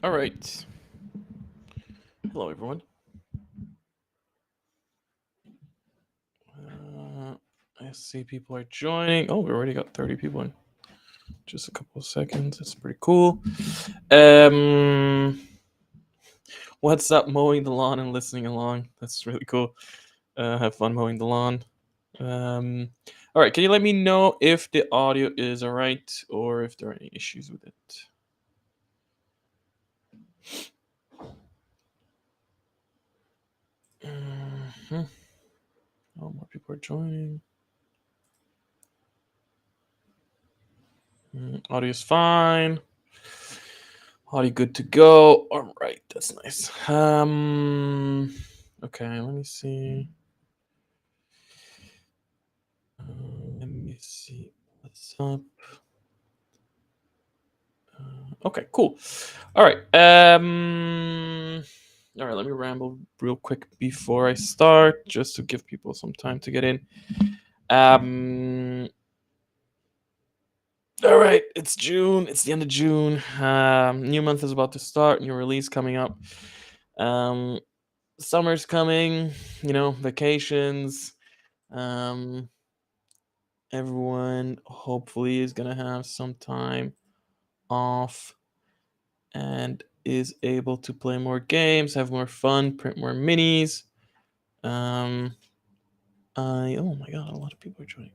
All right. Hello, everyone. I see people are joining. Oh, we already got 30 people in just a couple of seconds. That's pretty cool. Um, what's up, mowing the lawn and listening along? That's really cool. Have fun mowing the lawn. All right. Can you let me know if the audio is all right or if there are any issues with it? Mhm. Oh, more people are joining. Audio's fine. Audio good to go. All right, that's nice. Okay, let me see. Let me see what's up. Okay, cool. All right. All right. Let me ramble real quick before I start, just to give people some time to get in. All right. It's June. It's the end of June. New month is about to start. New release coming up. Um, Summer's coming. Vacations. Um, Everyone hopefully is gonna have some time off and is able to play more games, have more fun, print more minis. Oh my god, a lot of people are joining.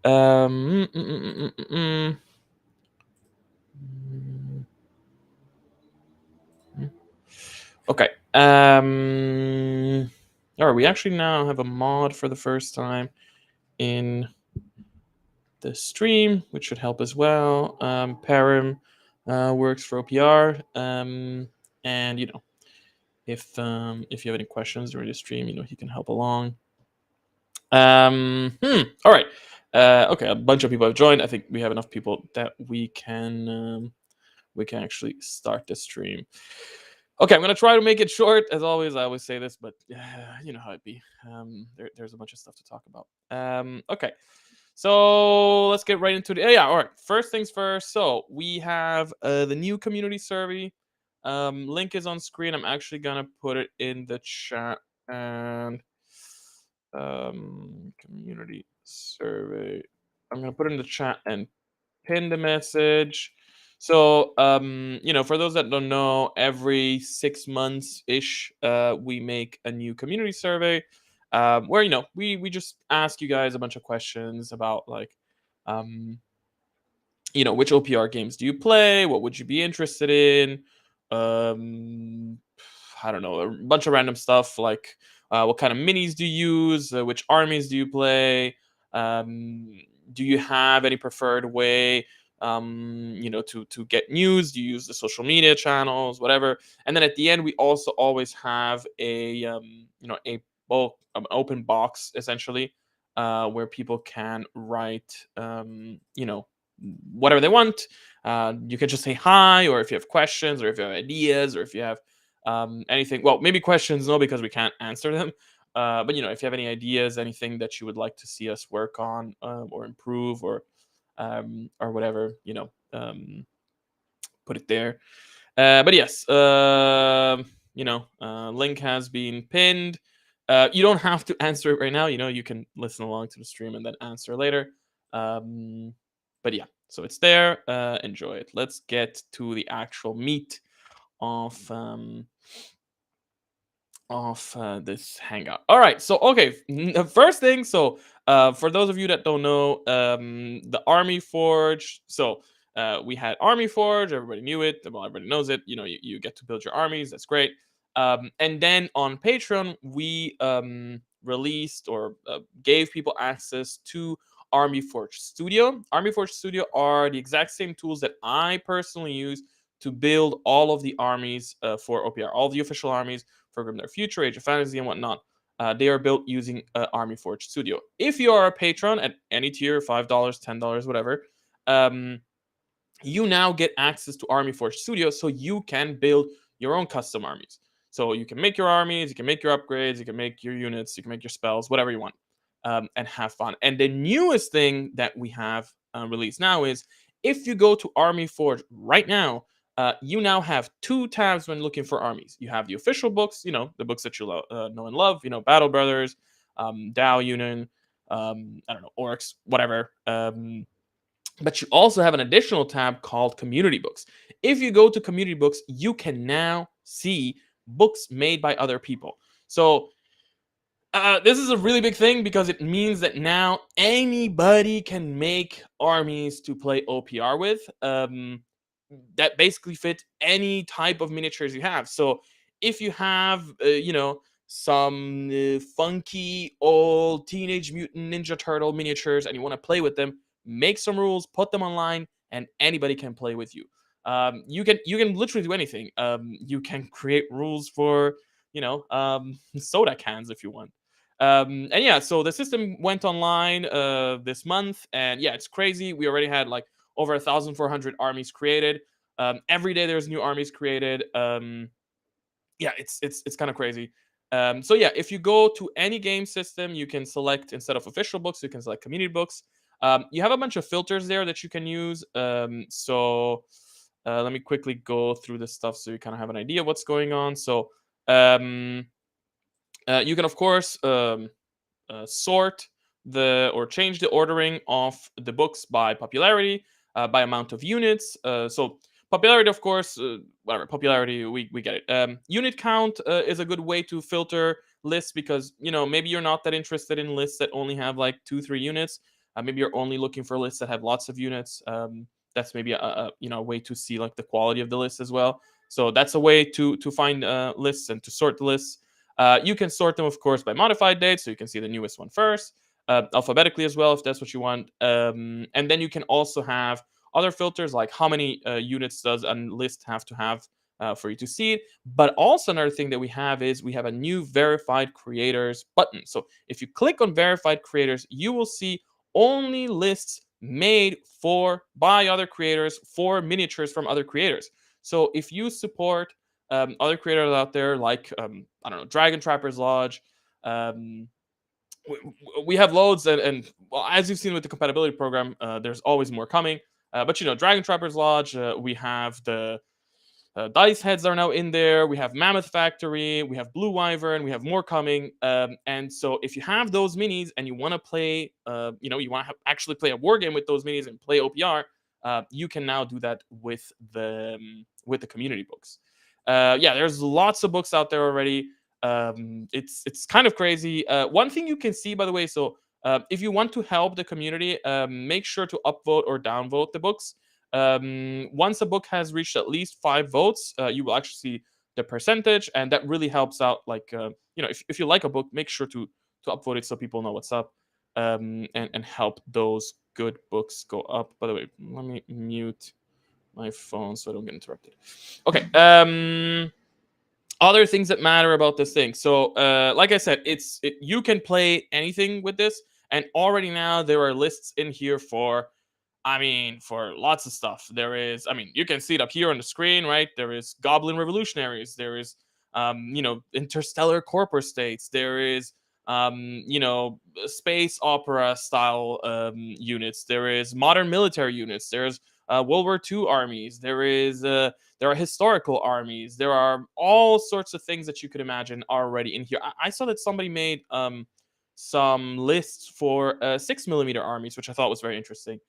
Um, mm, mm, mm, mm, mm, mm. Okay. All right. We actually now have a mod for the first time in the stream, which should help as well. Param works for OPR, and if you have any questions during the stream, he can help along. All right. Okay, a bunch of people have joined. I think we have enough people that we can actually start the stream. Okay, I'm gonna try to make it short. As always, I always say this, but you know how it be. There's a bunch of stuff to talk about. Okay, so let's get right into the. Yeah, all right. First things first. So we have the new community survey. Link is on screen. I'm actually gonna put it in the chat and community survey. I'm gonna put it in the chat and pin the message. So, for those that don't know, every 6 months ish, we make a new community survey, where we just ask you guys a bunch of questions about like, um, which OPR games do you play? What would you be interested in? Um, I don't know, a bunch of random stuff like what kind of minis do you use? Which armies do you play? Um, do you have any preferred way? To get news? Do you use the social media channels, whatever? And then at the end, we also always have an open box essentially, where people can write, whatever they want. You can just say hi, or if you have questions, or if you have ideas, or if you have anything. Well, maybe questions, no, because we can't answer them. But if you have any ideas, anything that you would like to see us work on, or improve, or whatever, put it there. But yes, link has been pinned. You don't have to answer it right now. You can listen along to the stream and then answer later. But yeah, so it's there. Enjoy it. Let's get to the actual meat of this hangout. All right. So okay, first thing. So for those of you that don't know, the Army Forge. So we had Army Forge. Everybody knew it. Well, everybody knows it. You get to build your armies. That's great. And then on Patreon, we released or gave people access to Army Forge Studio. Army Forge Studio are the exact same tools that I personally use to build all of the armies for OPR, all the official armies for Grim Their Future, Age of Fantasy, and whatnot. They are built using Army Forge Studio. If you are a patron at any tier, $5, $10, whatever, you now get access to Army Forge Studio, so you can build your own custom armies. So you can make your armies, you can make your upgrades, you can make your units, you can make your spells, whatever you want, and have fun. And the newest thing that we have released now is if you go to Army Forge right now, you now have two tabs when looking for armies. You have the official books, the books that you know and love, Battle Brothers, Dow Union, I don't know, Orcs, whatever. But you also have an additional tab called community books. If you go to community books, you can now see books made by other people. So this is a really big thing because it means that now anybody can make armies to play OPR with. That basically fit any type of miniatures you have. So if you have, some funky old Teenage Mutant Ninja Turtle miniatures and you want to play with them, make some rules, put them online, and anybody can play with you. You can literally do anything. You can create rules for soda cans if you want. And yeah, so the system went online this month, and yeah, it's crazy. We already had like over 1,400 armies created. Every day there's new armies created. Yeah, it's kind of crazy. So yeah, if you go to any game system, you can select, instead of official books, you can select community books. You have a bunch of filters there that you can use. So let me quickly go through this stuff so you kind of have an idea what's going on. So you can of course sort or change the ordering of the books by popularity, by amount of units. So popularity, of course, whatever popularity, we get it. Unit count is a good way to filter lists because maybe you're not that interested in lists that only have like 2-3 units. Maybe you're only looking for lists that have lots of units. That's maybe a way to see like the quality of the list as well. So that's a way to find lists and to sort the lists. You can sort them, of course, by modified date, so you can see the newest one first, alphabetically as well, if that's what you want. And then you can also have other filters, like how many units does a list have to have for you to see it. But also another thing that we have is we have a new verified creators button. So if you click on verified creators, you will see only lists made by other creators for miniatures from other creators. So if you support other creators out there like I don't know, Dragon Trappers Lodge. Um, we have loads, and well, as you've seen with the compatibility program, there's always more coming. But Dragon Trappers Lodge, we have the Dice Heads are now in there. We have Mammoth Factory. We have Blue Wyvern. We have more coming. And so if you have those minis and you want to play, you want to actually play a war game with those minis and play OPR, you can now do that with the community books. Yeah, there's lots of books out there already. It's kind of crazy. One thing you can see, by the way, so if you want to help the community, make sure to upvote or downvote the books. Once a book has reached at least 5 votes, you will actually see the percentage, and that really helps out. Like, if you like a book, make sure to upvote it so people know what's up, and help those good books go up. By the way, let me mute my phone so I don't get interrupted. Okay. Other things that matter about this thing. So, like I said, you can play anything with this, and already now there are lists in here for lots of stuff. You can see it up here on the screen, right? There is Goblin Revolutionaries. There is, Interstellar Corporate States. There is, space opera style units. There is modern military units. There's World War II armies. There are historical armies. There are all sorts of things that you could imagine already in here. I saw that somebody made some lists for 6mm armies, which I thought was very interesting.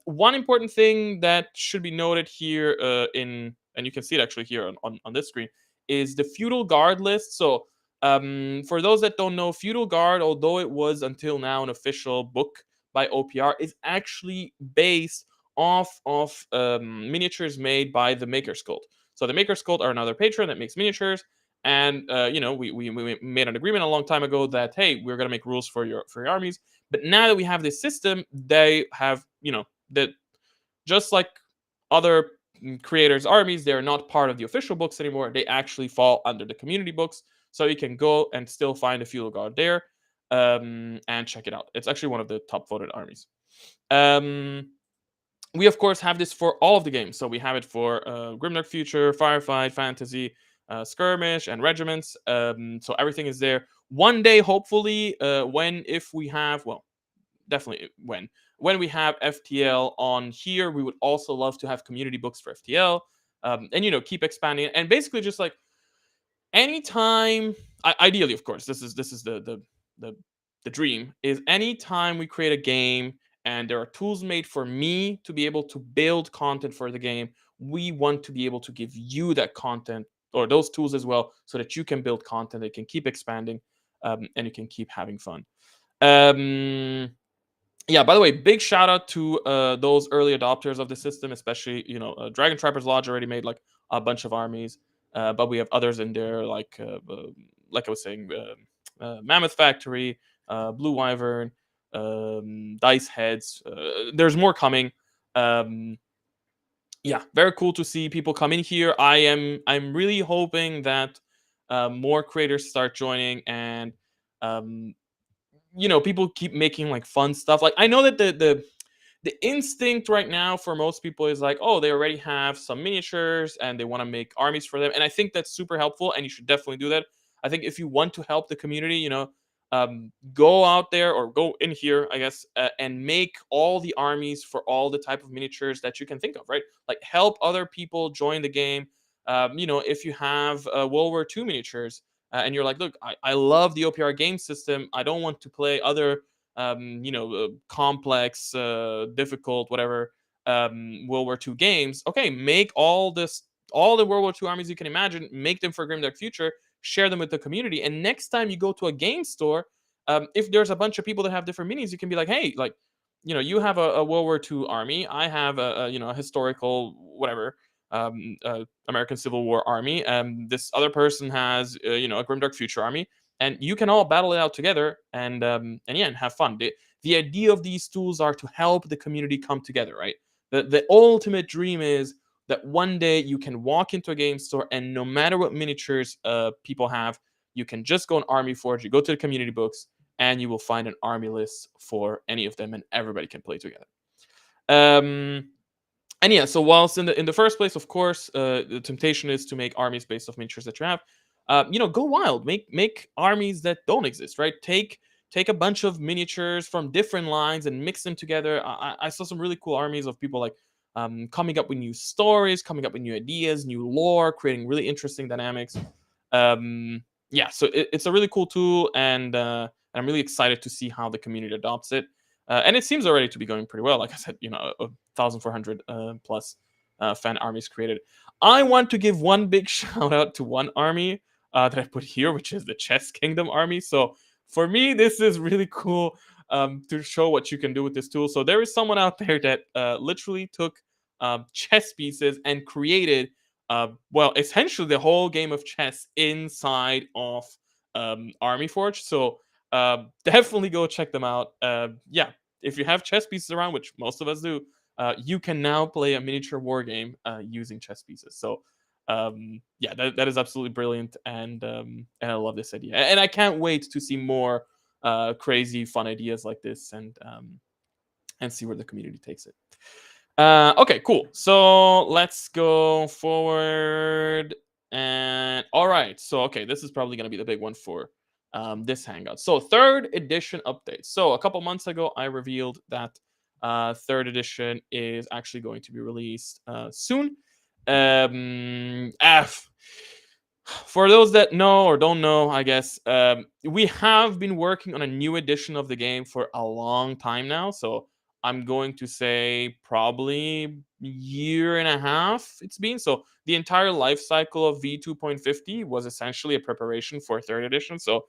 One important thing that should be noted here, and you can see it actually here on this screen, is the Feudal Guard list. So, for those that don't know, Feudal Guard, although it was until now an official book by OPR, is actually based off of miniatures made by the Maker's Cult. So the Maker's Cult are another patron that makes miniatures, and we made an agreement a long time ago that, hey, we're gonna make rules for your armies. But now that we have this system, they have, that just like other creators' armies, they're not part of the official books anymore. They actually fall under the community books. So you can go and still find a Feudal Guard there, and check it out. It's actually one of the top voted armies. We, of course, have this for all of the games. So we have it for Grimdark Future, Firefight, Fantasy, Skirmish, and Regiments. So everything is there. One day, hopefully, definitely when we have FTL on here, we would also love to have community books for FTL. and keep expanding. And basically, just like anytime, ideally, of course, this is the the dream is anytime we create a game and there are tools made for me to be able to build content for the game, we want to be able to give you that content or those tools as well, so that you can build content that can keep expanding, and you can keep having fun. um yeah, by the way, big shout out to those early adopters of the system, especially Dragon Trappers Lodge already made like a bunch of armies, but we have others in there like I was saying, Mammoth Factory, Blue Wyvern, Dice Heads. There's more coming. um yeah, very cool to see people come in here. I'm really hoping that more creators start joining, and um people keep making like fun stuff. Like, I know that the instinct right now for most people is like, oh, they already have some miniatures and they want to make armies for them. And I think that's super helpful, and you should definitely do that. I think if you want to help the community, go out there or go in here, I guess, and make all the armies for all the type of miniatures that you can think of, right? Like, help other people join the game. If you have World War II miniatures, and you're like, look, I love the OPR game system. I don't want to play other complex, difficult, whatever, World War II games. Okay, make all the World War II armies you can imagine, make them for Grimdark Future, share them with the community, and next time you go to a game store, if there's a bunch of people that have different minis, you can be like, hey, like, you have a World War II army, I have a historical whatever, American Civil War army, this other person has a Grimdark Future army, and you can all battle it out together, and yeah, and have fun. The idea of these tools are to help the community come together, right? The ultimate dream is that one day you can walk into a game store, and no matter what miniatures people have, you can just go on Army Forge, you go to the community books, and you will find an army list for any of them, and everybody can play together. And yeah, so whilst in the first place, of course, the temptation is to make armies based off miniatures that you have. Go wild, make armies that don't exist, right? Take a bunch of miniatures from different lines and mix them together. I saw some really cool armies of people like coming up with new stories, coming up with new ideas, new lore, creating really interesting dynamics. Yeah, so it's a really cool tool, and I'm really excited to see how the community adopts it. And it seems already to be going pretty well. Like I said, 1,400 plus fan armies created. I want to give one big shout out to one army that I put here, which is the Chess Kingdom army. So for me, this is really cool to show what you can do with this tool. So there is someone out there that literally took chess pieces and created, essentially the whole game of chess inside of Army Forge. So definitely go check them out. Yeah, if you have chess pieces around, which most of us do, you can now play a miniature war game using chess pieces. So yeah, that is absolutely brilliant, and I love this idea, and I can't wait to see more crazy fun ideas like this, and see where the community takes it. Okay, cool. So let's go forward. And all right, so okay, this is probably going to be the big one for this Hangout. So third edition update. So a couple months ago, I revealed that third edition is actually going to be released soon. For those that know or don't know, I guess we have been working on a new edition of the game for a long time now. So I'm going to say probably year and a half it's been. So the entire life cycle of V2.50 was essentially a preparation for third edition. So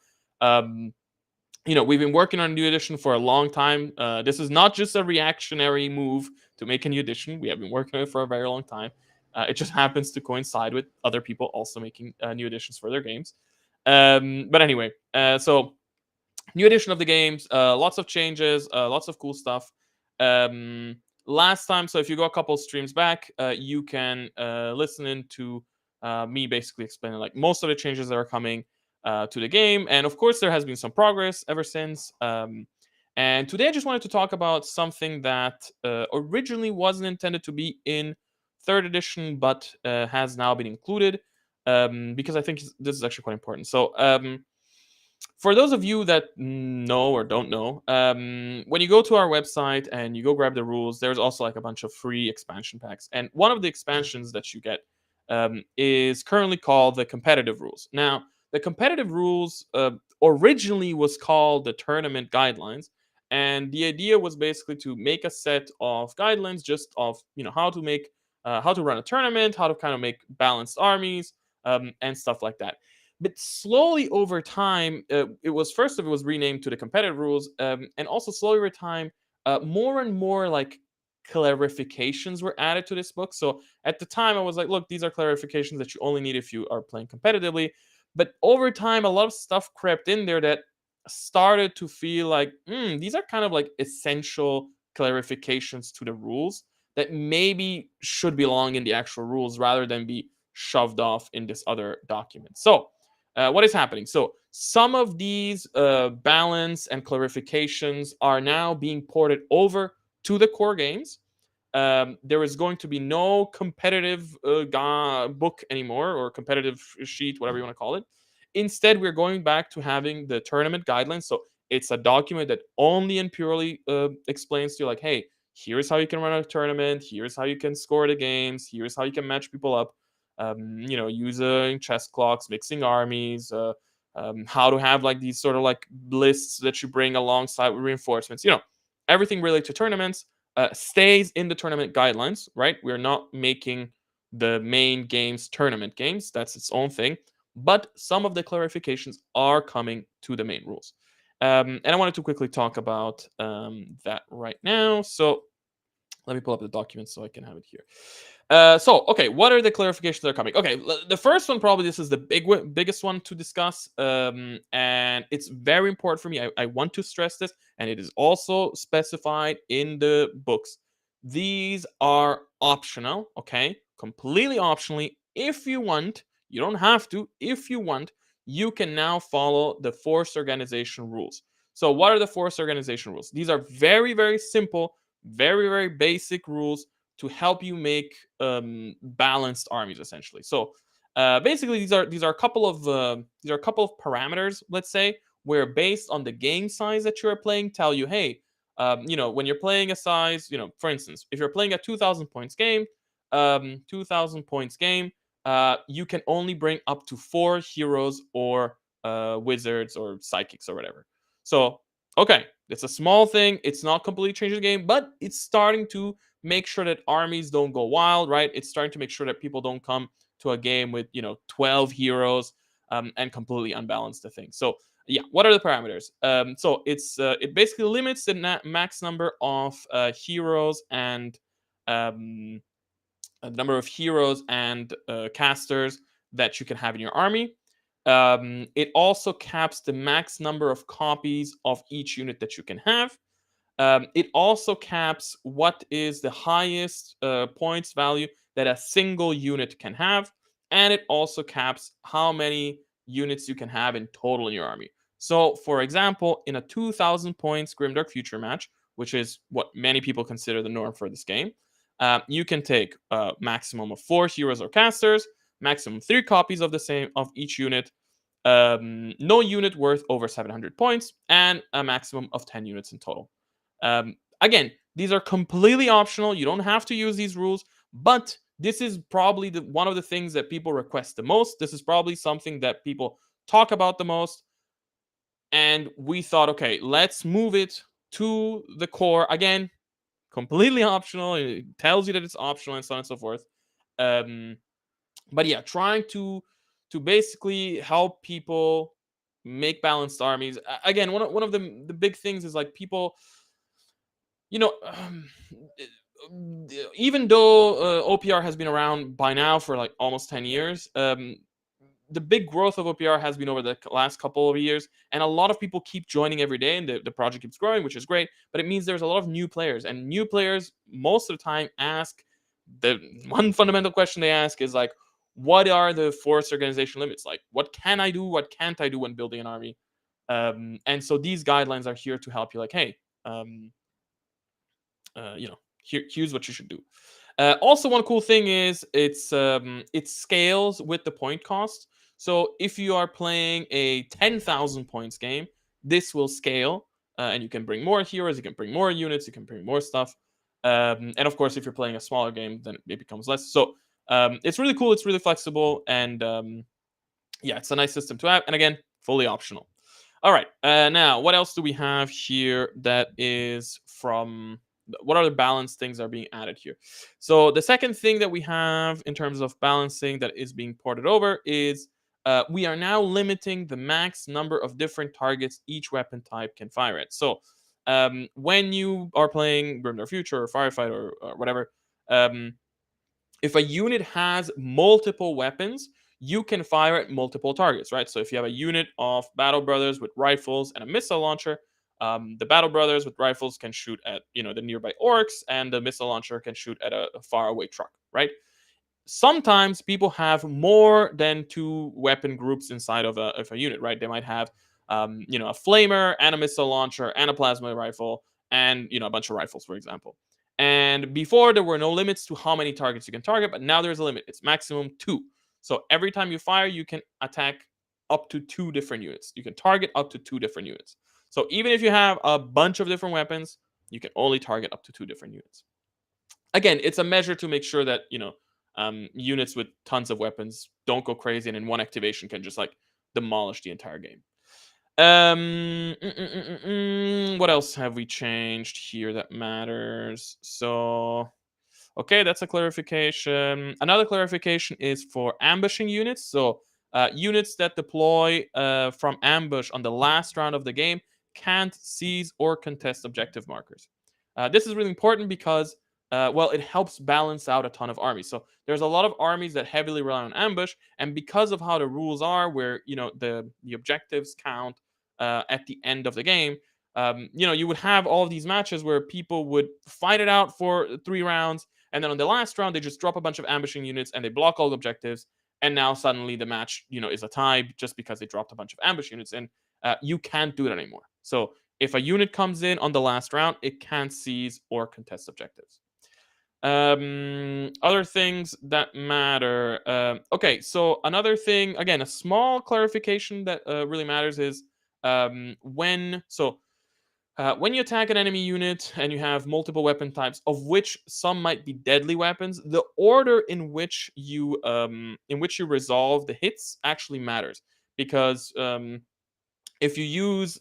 we've been working on a new edition for a long time. This is not just a reactionary move to make a new edition. We have been working on it for a very long time. It just happens to coincide with other people also making new editions for their games. But anyway, so new edition of the games, lots of changes, lots of cool stuff. Last time, so if you go a couple streams back, you can listen into me basically explaining like most of the changes that are coming to the game. And of course, there has been some progress ever since. And today I just wanted to talk about something that originally wasn't intended to be in third edition, but has now been included, because I think this is actually quite important. So for those of you that know or don't know, when you go to our website and you go grab the rules, there's also like a bunch of free expansion packs. And one of the expansions that you get is currently called the competitive rules. Now, the competitive rules originally was called the tournament guidelines, and the idea was basically to make a set of guidelines just of how to make how to run a tournament, how to kind of make balanced armies, and stuff like that. But slowly over time, it was renamed to the competitive rules, and also slowly over time, more and more like clarifications were added to this book. So at the time, I was like, look, these are clarifications that you only need if you are playing competitively. But over time, a lot of stuff crept in there that started to feel like these are kind of like essential clarifications to the rules that maybe should belong in the actual rules rather than be shoved off in this other document. So, what is happening? So, some of these balance and clarifications are now being ported over to the core games. There is going to be no competitive book anymore, or competitive sheet, whatever you want to call it. Instead, we're going back to having the tournament guidelines. So it's a document that only and purely explains to you, like, hey, here's how you can run a tournament. Here's how you can score the games. Here's how you can match people up. Using chess clocks, mixing armies. How to have like these sort of like lists that you bring alongside with reinforcements. Everything related to tournaments stays in the tournament guidelines, right? We're not making the main games tournament games. That's its own thing. But some of the clarifications are coming to the main rules. And I wanted to quickly talk about that right now. So let me pull up the document so I can have it here. Okay, what are the clarifications that are coming? Okay, the first one, probably this is the biggest one to discuss, and it's very important for me. I want to stress this, and it is also specified in the books. These are optional, okay? Completely optionally. If you want, you don't have to. If you want, you can now follow the force organization rules. So, what are the force organization rules? These are very, very simple, very, very basic rules to help you make balanced armies, essentially. So basically, these are a couple of parameters, let's say, where based on the game size that you are playing, tell you, hey, when you're playing a size, for instance, if you're playing a 2,000 points game, 2,000 points game, you can only bring up to 4 heroes or wizards or psychics or whatever. So okay, it's a small thing. It's not completely changing the game, but it's starting to make sure that armies don't go wild, right? It's starting to make sure that people don't come to a game with 12 heroes and completely unbalance the thing. So yeah, what are the parameters? So it basically limits the max number of heroes and the number of heroes and casters that you can have in your army. It also caps the max number of copies of each unit that you can have. It also caps what is the highest points value that a single unit can have. And it also caps how many units you can have in total in your army. So, for example, in a 2,000 points Grimdark Future match, which is what many people consider the norm for this game, you can take a maximum of 4 heroes or casters, maximum 3 copies of the same of each unit, no unit worth over 700 points, and a maximum of 10 units in total. Again, these are completely optional. You don't have to use these rules, but this is probably one of the things that people request the most. This is probably something that people talk about the most. And we thought, okay, let's move it to the core. Again, completely optional. It tells you that it's optional and so on and so forth. But yeah, trying to basically help people make balanced armies. Again, one of the big things is like people, you know, even though OPR has been around by now for like almost 10 years, the big growth of OPR has been over the last couple of years, and a lot of people keep joining every day, and the project keeps growing, which is great. But it means there's a lot of new players, and new players most of the time ask the one fundamental question they ask is like, what are the force organization limits? Like, what can I do? What can't I do when building an army? And so these guidelines are here to help you. Like, hey, here's what you should do. Also, one cool thing is it scales with the point cost. So if you are playing a 10,000 points game, this will scale, and you can bring more heroes, you can bring more units, you can bring more stuff. And of course, if you're playing a smaller game, then it becomes less. So It's really cool. It's really flexible, and yeah, it's a nice system to have. And again, fully optional. All right. Now, what else do we have here that is from? What other balance things are being added here? So the second thing that we have in terms of balancing that is being ported over is we are now limiting the max number of different targets each weapon type can fire at. So when you are playing Grim Dark Future or Firefight or whatever, um, if a unit has multiple weapons, you can fire at multiple targets, right? So if you have a unit of Battle Brothers with rifles and a missile launcher, the Battle Brothers with rifles can shoot at the nearby orcs, and the missile launcher can shoot at a faraway truck, right? Sometimes people have more than two weapon groups inside of a unit, right? They might have a flamer and a missile launcher and a plasma rifle and a bunch of rifles, for example. And before there were no limits to how many targets you can target, but now there's a limit. It's maximum 2. So every time you fire, you can attack up to 2 different units. You can target up to 2 different units. So even if you have a bunch of different weapons, you can only target up to 2 different units. Again, it's a measure to make sure that units with tons of weapons don't go crazy, and in one activation can just like demolish the entire game. What else have we changed here that matters? So, okay, that's a clarification. Another clarification is for ambushing units. So, units that deploy from ambush on the last round of the game can't seize or contest objective markers. This is really important because, well, it helps balance out a ton of armies. So there's a lot of armies that heavily rely on ambush, and because of how the rules are, where the objectives count at the end of the game, you would have all of these matches where people would fight it out for 3 rounds, and then on the last round they just drop a bunch of ambushing units and they block all the objectives, and now suddenly the match is a tie just because they dropped a bunch of ambush units, and you can't do it anymore. So if a unit comes in on the last round, it can't seize or contest objectives. Other things that matter. Okay, so another thing, again, a small clarification that really matters is when you attack an enemy unit and you have multiple weapon types, of which some might be deadly weapons, the order in which you resolve the hits actually matters, because if you use,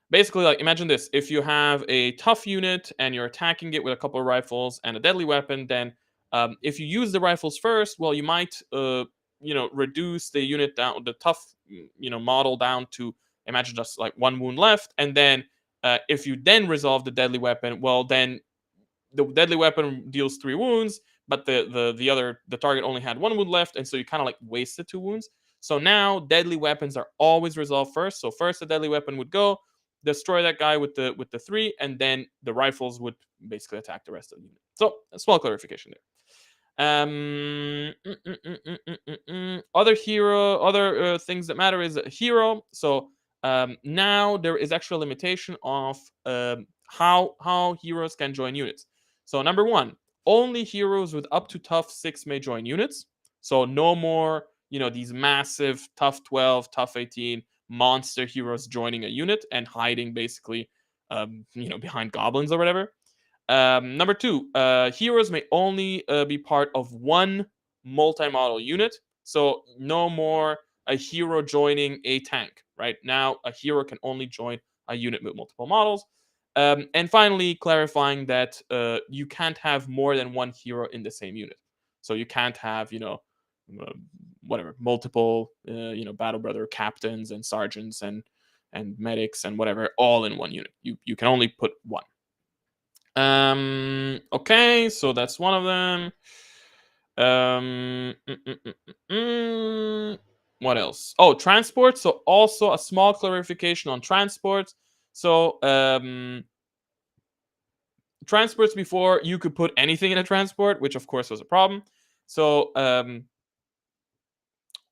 basically, like, imagine this: if you have a tough unit and you're attacking it with a couple of rifles and a deadly weapon, then if you use the rifles first, well, you might reduce the unit down, the tough model down to, imagine, just like 1 wound left, and then if you then resolve the deadly weapon, well, then the deadly weapon deals 3 wounds, but the target only had 1 wound left, and so you kind of like wasted 2 wounds. So now deadly weapons are always resolved first. So first the deadly weapon would go, destroy that guy with the 3, and then the rifles would basically attack the rest of the unit. So a small clarification there. Other things that matter is a hero. So now there is actually a limitation of how heroes can join units. So number 1, only heroes with up to tough 6 may join units. So no more these massive tough 12, tough 18 monster heroes joining a unit and hiding basically behind goblins or whatever. Number 2, heroes may only be part of one multi-model unit. So no more a hero joining a tank. Right now, a hero can only join a unit with multiple models. And finally, clarifying that you can't have more than one hero in the same unit. So you can't have whatever, multiple battle brother captains and sergeants and medics and whatever all in one unit. You can only put one. Okay, so that's one of them. What else? Oh, transport. So also a small clarification on transport. So transports, before you could put anything in a transport, which of course was a problem. So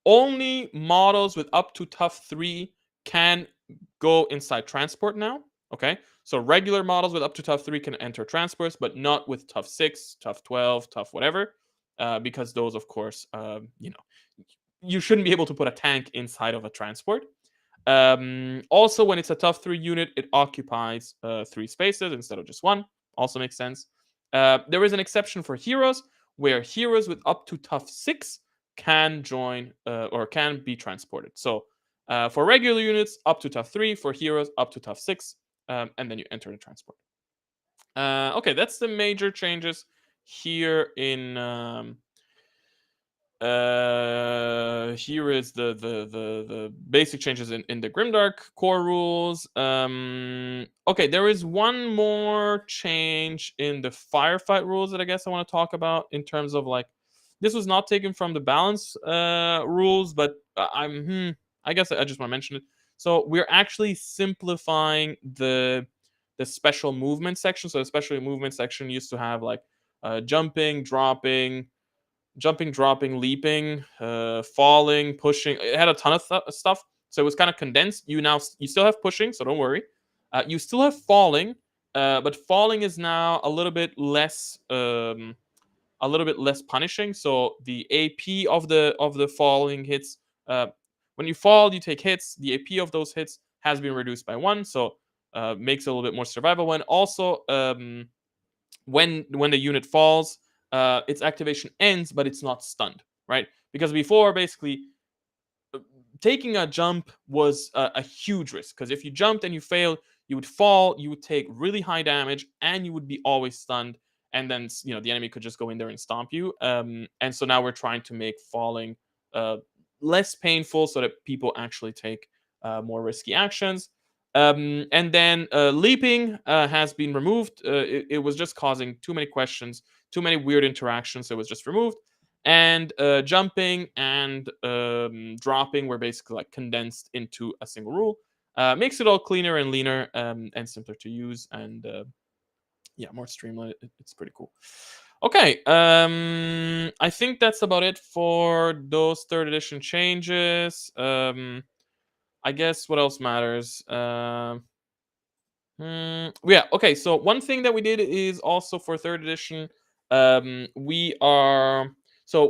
only models with up to tough 3 can go inside transport now. Okay, so regular models with up to tough 3 can enter transports, but not with tough 6, tough 12, tough whatever, because those, of course, you shouldn't be able to put a tank inside of a transport. Also, when it's a tough 3 unit, it occupies 3 spaces instead of just 1. Also makes sense. There is an exception for heroes. where heroes with up to tough 6 can join or can be transported. So for regular units, up to tough 3. For heroes, up to tough 6. And then you enter the transport. Okay, that's the major changes here in here is the basic changes in the Grimdark core rules. Okay, there is one more change in the firefight rules that I guess I want to talk about in terms of like this was not taken from the balance rules, but I guess I just want to mention it. So we're actually simplifying the special movement section. So the special movement section used to have like jumping, dropping, leaping, falling, pushing. It had a ton of stuff, so it was kind of condensed. You still have pushing, so don't worry. You still have falling, but falling is now a little bit less punishing. So the AP of the falling hits, when you fall, you take hits. The AP of those hits has been reduced by 1, so makes it a little bit more survivable. And also, when the unit falls, its activation ends, but it's not stunned, right? Because before, basically, taking a jump was a huge risk. Because if you jumped and you failed, you would fall, you would take really high damage, and you would be always stunned. And then the enemy could just go in there and stomp you. And so now we're trying to make falling less painful, so that people actually take more risky actions. And then leaping has been removed. It was just causing too many questions, too many weird interactions, so it was just removed. And jumping and dropping were basically like condensed into a single rule. Makes it all cleaner and leaner and simpler to use, and yeah, more streamlined. It's pretty cool. Okay, I think that's about it for those third edition changes. I guess what else matters? Yeah. Okay. So one thing that we did is also for third edition. We are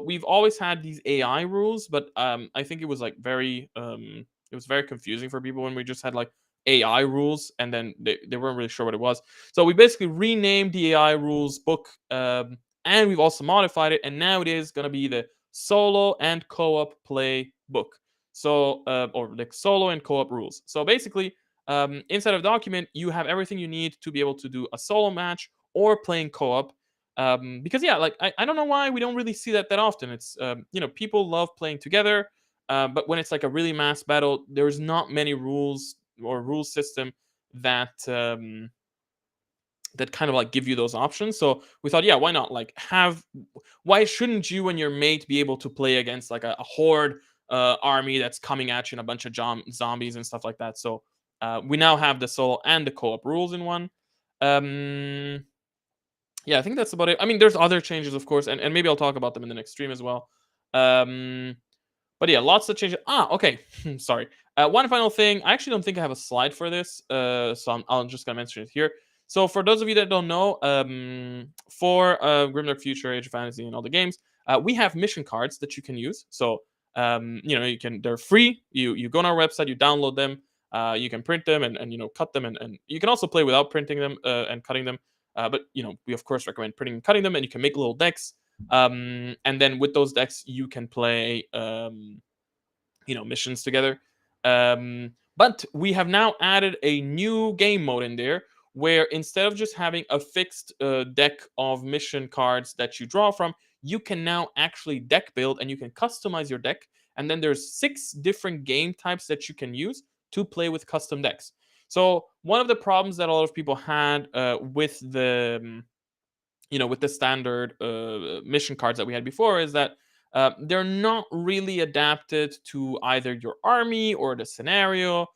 we've always had these AI rules, but I think it was like it was very confusing for people when we just had like AI rules, and then they weren't really sure what it was. So we basically renamed the AI rules book, and we've also modified it, and now it is going to be the solo and co-op play book. So or like solo and co-op rules. So basically, inside of document, you have everything you need to be able to do a solo match or playing co-op. Because yeah, like I don't know why we don't really see that often. It's people love playing together, but when it's like a really mass battle, there's not many rules or rule system that that kind of like give you those options. So we thought, yeah, why not? Like why shouldn't you and your mate be able to play against like a horde army that's coming at you and a bunch of zombies and stuff like that? So we now have the solo and the co-op rules in one. Yeah, I think that's about it. I mean, there's other changes, of course, and maybe I'll talk about them in the next stream as well. But yeah, lots of changes. Okay. Sorry. One final thing. I actually don't think I have a slide for this, so I'm just gonna mention it here. So for those of you that don't know, for Grimdark Future, Age of Fantasy, and all the games, we have mission cards that you can use. So they're free. You go on our website, you download them, you can print them and cut them, and you can also play without printing them and cutting them. But we of course recommend printing and cutting them, and you can make little decks. And then with those decks, you can play missions together. But we have now added a new game mode in there, where instead of just having a fixed deck of mission cards that you draw from, you can now actually deck build, and you can customize your deck. And then there's 6 different game types that you can use to play with custom decks. So one of the problems that a lot of people had with the with the standard mission cards that we had before is that they're not really adapted to either your army or the scenario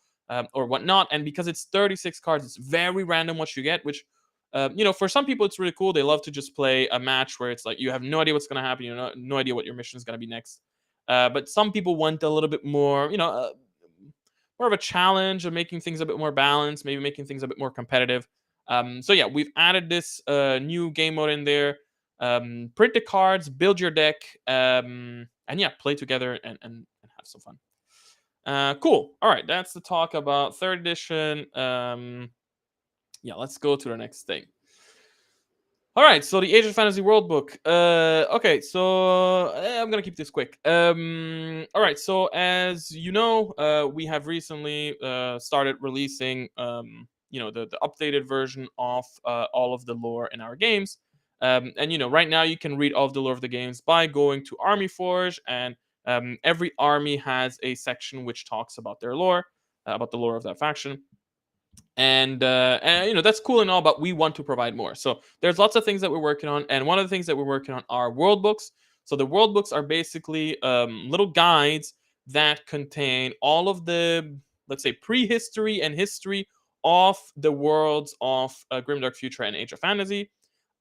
or whatnot. And because it's 36 cards, it's very random what you get, which for some people it's really cool. They love to just play a match where it's like you have no idea what's going to happen, no idea what your mission is going to be next. But some people want a little bit more, more of a challenge of making things a bit more balanced, maybe making things a bit more competitive. So yeah, we've added this new game mode in there. Print the cards, build your deck, and yeah, play together and have some fun. Cool. All right, that's the talk about third edition. Yeah, let's go to the next thing. All right, so the Age of Fantasy World Book. Okay, so I'm gonna keep this quick. All right, so as you know, we have recently started releasing, the updated version of all of the lore in our games. And right now you can read all of the lore of the games by going to Army Forge, and every army has a section which talks about their lore, about the lore of that faction. And that's cool and all, but we want to provide more. So there's lots of things that we're working on, and one of the things that we're working on are world books. So the world books are basically little guides that contain all of the, let's say, prehistory and history of the worlds of Grimdark Future and Age of Fantasy.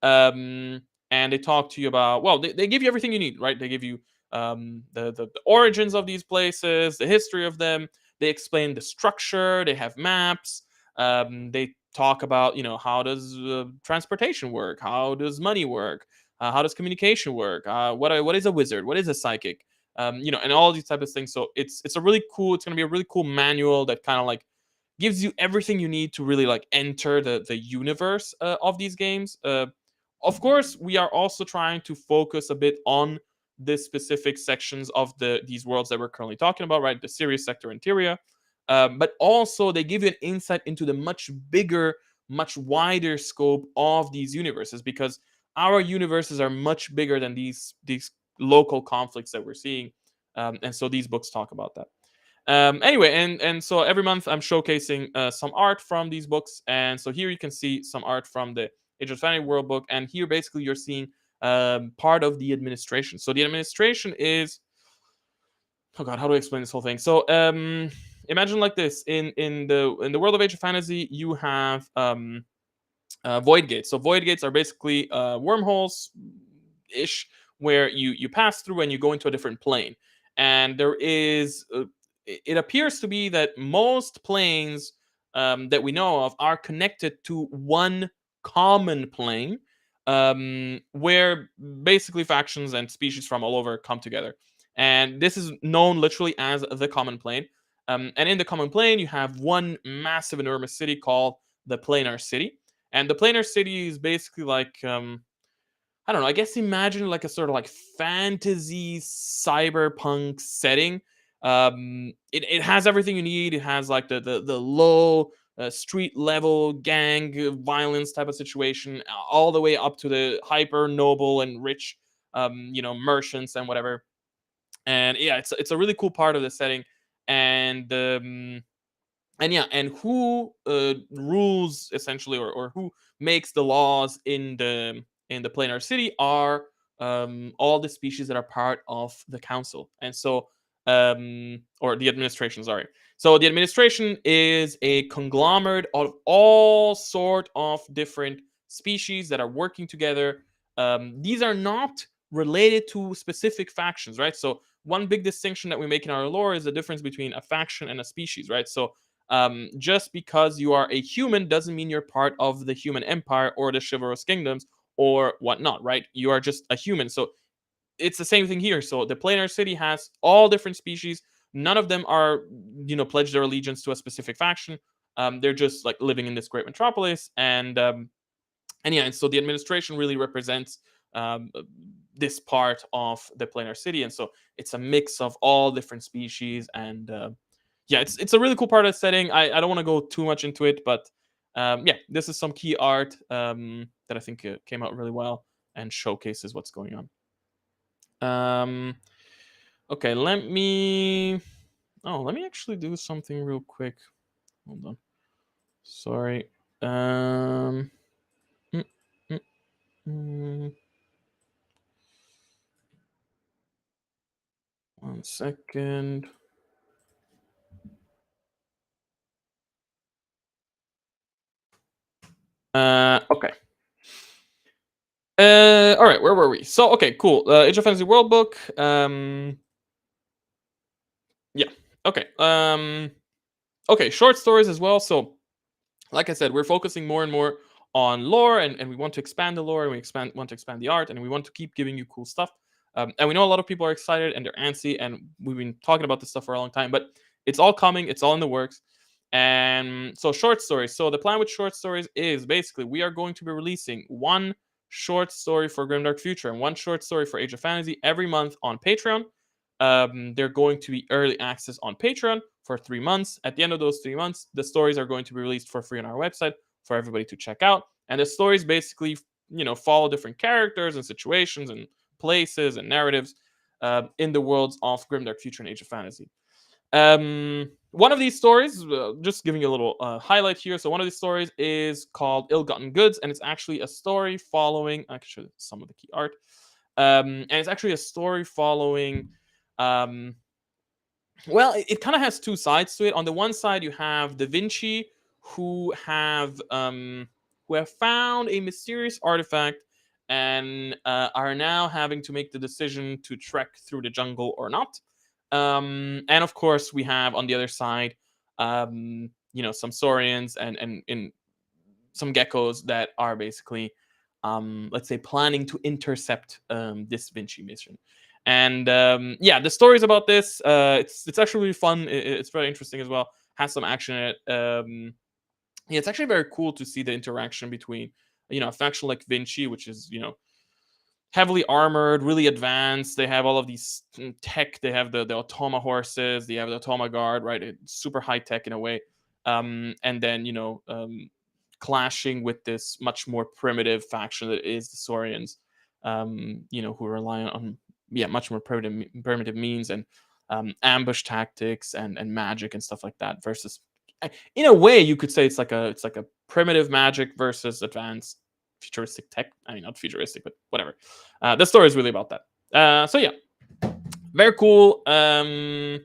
um, and they talk to you about, well, they give you everything you need, right? They give you the origins of these places, the history of them. They explain the structure. They have maps. They talk about, how does transportation work, how does money work, how does communication work, what is a wizard, what is a psychic, and all these type of things. So it's a really cool, it's going to be a really cool manual that kind of like gives you everything you need to really like enter the universe of these games. Of course, we are also trying to focus a bit on the specific sections of these worlds that we're currently talking about, right? The Sirius sector and Tyria. But also, they give you an insight into the much bigger, much wider scope of these universes, because our universes are much bigger than these local conflicts that we're seeing. And so these books talk about that. Anyway, and so every month I'm showcasing some art from these books, and so here you can see some art from the Age of Fantasy World Book, and here basically you're seeing part of the administration. So the administration is, oh god, how do I explain this whole thing? So imagine like this: in the world of Age of Fantasy, you have void gates. So void gates are basically wormholes ish, where you pass through and you go into a different plane. And there is it appears to be that most planes that we know of are connected to one common plane, where basically factions and species from all over come together. And this is known literally as the common plane. And in the common plane, you have one massive, enormous city called the Planar City. And the Planar City is basically like, I don't know, I guess imagine like a sort of like fantasy cyberpunk setting. It has everything you need. It has like the low street level gang violence type of situation, all the way up to the hyper noble and rich, merchants and whatever. And yeah, it's a really cool part of the setting. And yeah, and who rules essentially, or who makes the laws in the planar city are all the species that are part of the council. And so or the administration, sorry. So the administration is a conglomerate of all sort of different species that are working together. These are not related to specific factions, right? So one big distinction that we make in our lore is the difference between a faction and a species, right? So just because you are a human doesn't mean you're part of the human empire or the chivalrous kingdoms or whatnot, right? You are just a human. So it's the same thing here. So the planar city has all different species. None of them are, pledged their allegiance to a specific faction. They're just like living in this great metropolis, and yeah, and so the administration really represents um, this part of the planar city, and so it's a mix of all different species. And yeah, it's a really cool part of the setting. I don't want to go too much into it, but yeah, this is some key art that I think came out really well and showcases what's going on. Okay, let me actually do something real quick. Hold on. Sorry. Mm, mm, mm. One second. Okay. All right, where were we? So, okay, cool. Age of Fantasy World Book. Yeah. Okay. Okay, short stories as well. So, like I said, we're focusing more and more on lore, and we want to expand the lore, and want to expand the art, and we want to keep giving you cool stuff. And we know a lot of people are excited and they're antsy, and we've been talking about this stuff for a long time, but it's all coming, it's all in the works. And so, short stories. So the plan with short stories is basically we are going to be releasing one short story for Grimdark Future and one short story for Age of Fantasy every month on Patreon. They're going to be early access on Patreon for 3 months. At the end of those 3 months, the stories are going to be released for free on our website for everybody to check out. And the stories basically, follow different characters and situations and places and narratives in the worlds of Grimdark Future and Age of Fantasy. One of these stories, just giving you a little highlight here. So one of these stories is called Illgotten Goods, and it's actually a story following. I can show you some of the key art, and it's actually a story following. Well, it kind of has two sides to it. On the one side, you have Da Vinci, who have found a mysterious artifact and are now having to make the decision to trek through the jungle or not. And of course, we have on the other side, some saurians and some geckos that are basically, let's say, planning to intercept this Vinci mission. And the stories about this, it's actually really fun. It's very interesting as well. Has some action in it. It's actually very cool to see the interaction between, a faction like Vinci, which is, heavily armored, really advanced. They have all of these tech. They have the automa horses. They have the automa guard, right? It's super high tech in a way. And then, clashing with this much more primitive faction that is the Saurians, who rely on much more primitive means and ambush tactics and magic and stuff like that. Versus, in a way, you could say it's like a primitive magic versus advanced futuristic tech. I mean, not futuristic, but whatever. The story is really about that. So yeah, very cool. Okay,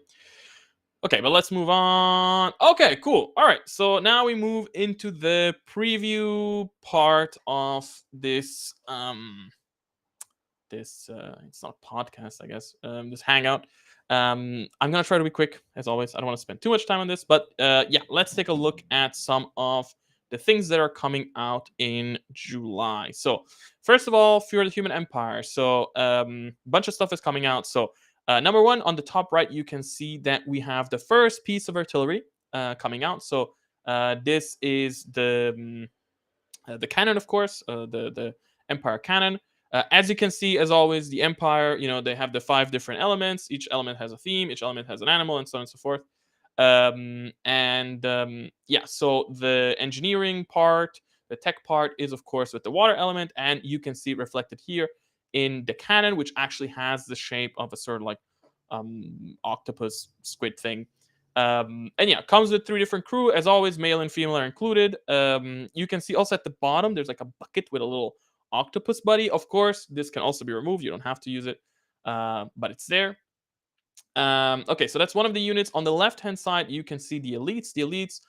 but let's move on. Okay, cool. All right, so now we move into the preview part of this. It's not podcast, I guess. This hangout. I'm gonna try to be quick as always. I don't want to spend too much time on this, but let's take a look at some of the things that are coming out in July. So first of all, Fear of the Human Empire. So a bunch of stuff is coming out. So number one, on the top right, you can see that we have the first piece of artillery coming out. So this is the cannon, of course, the Empire cannon. As you can see, as always, the Empire, they have the 5 different elements. Each element has a theme. Each element has an animal, and so on and so forth. So the engineering part, the tech part is, of course, with the water element, and you can see it reflected here in the cannon, which actually has the shape of a sort of like octopus squid thing. Comes with 3 different crew. As always, male and female are included. You can see also at the bottom, there's like a bucket with a little octopus buddy. Of course, this can also be removed. You don't have to use it, but it's there. Okay, so that's one of the units. On the left-hand side, you can see the elites. The elites,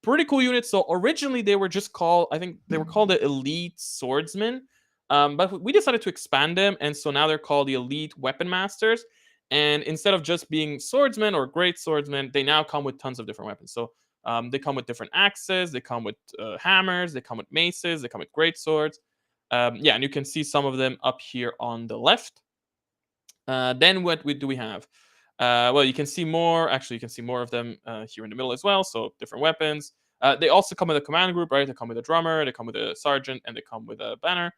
pretty cool units. So originally they were just called, I think they were called the Elite Swordsmen, but we decided to expand them, and so now they're called the Elite Weapon Masters. And instead of just being swordsmen or great swordsmen, they now come with tons of different weapons. So they come with different axes, they come with hammers, they come with maces, they come with great swords. And you can see some of them up here on the left. Then what do we have? Well, you can see more. Actually, you can see more of them here in the middle as well. So different weapons. They also come with a command group, right? They come with a drummer, they come with a sergeant, and they come with a banner.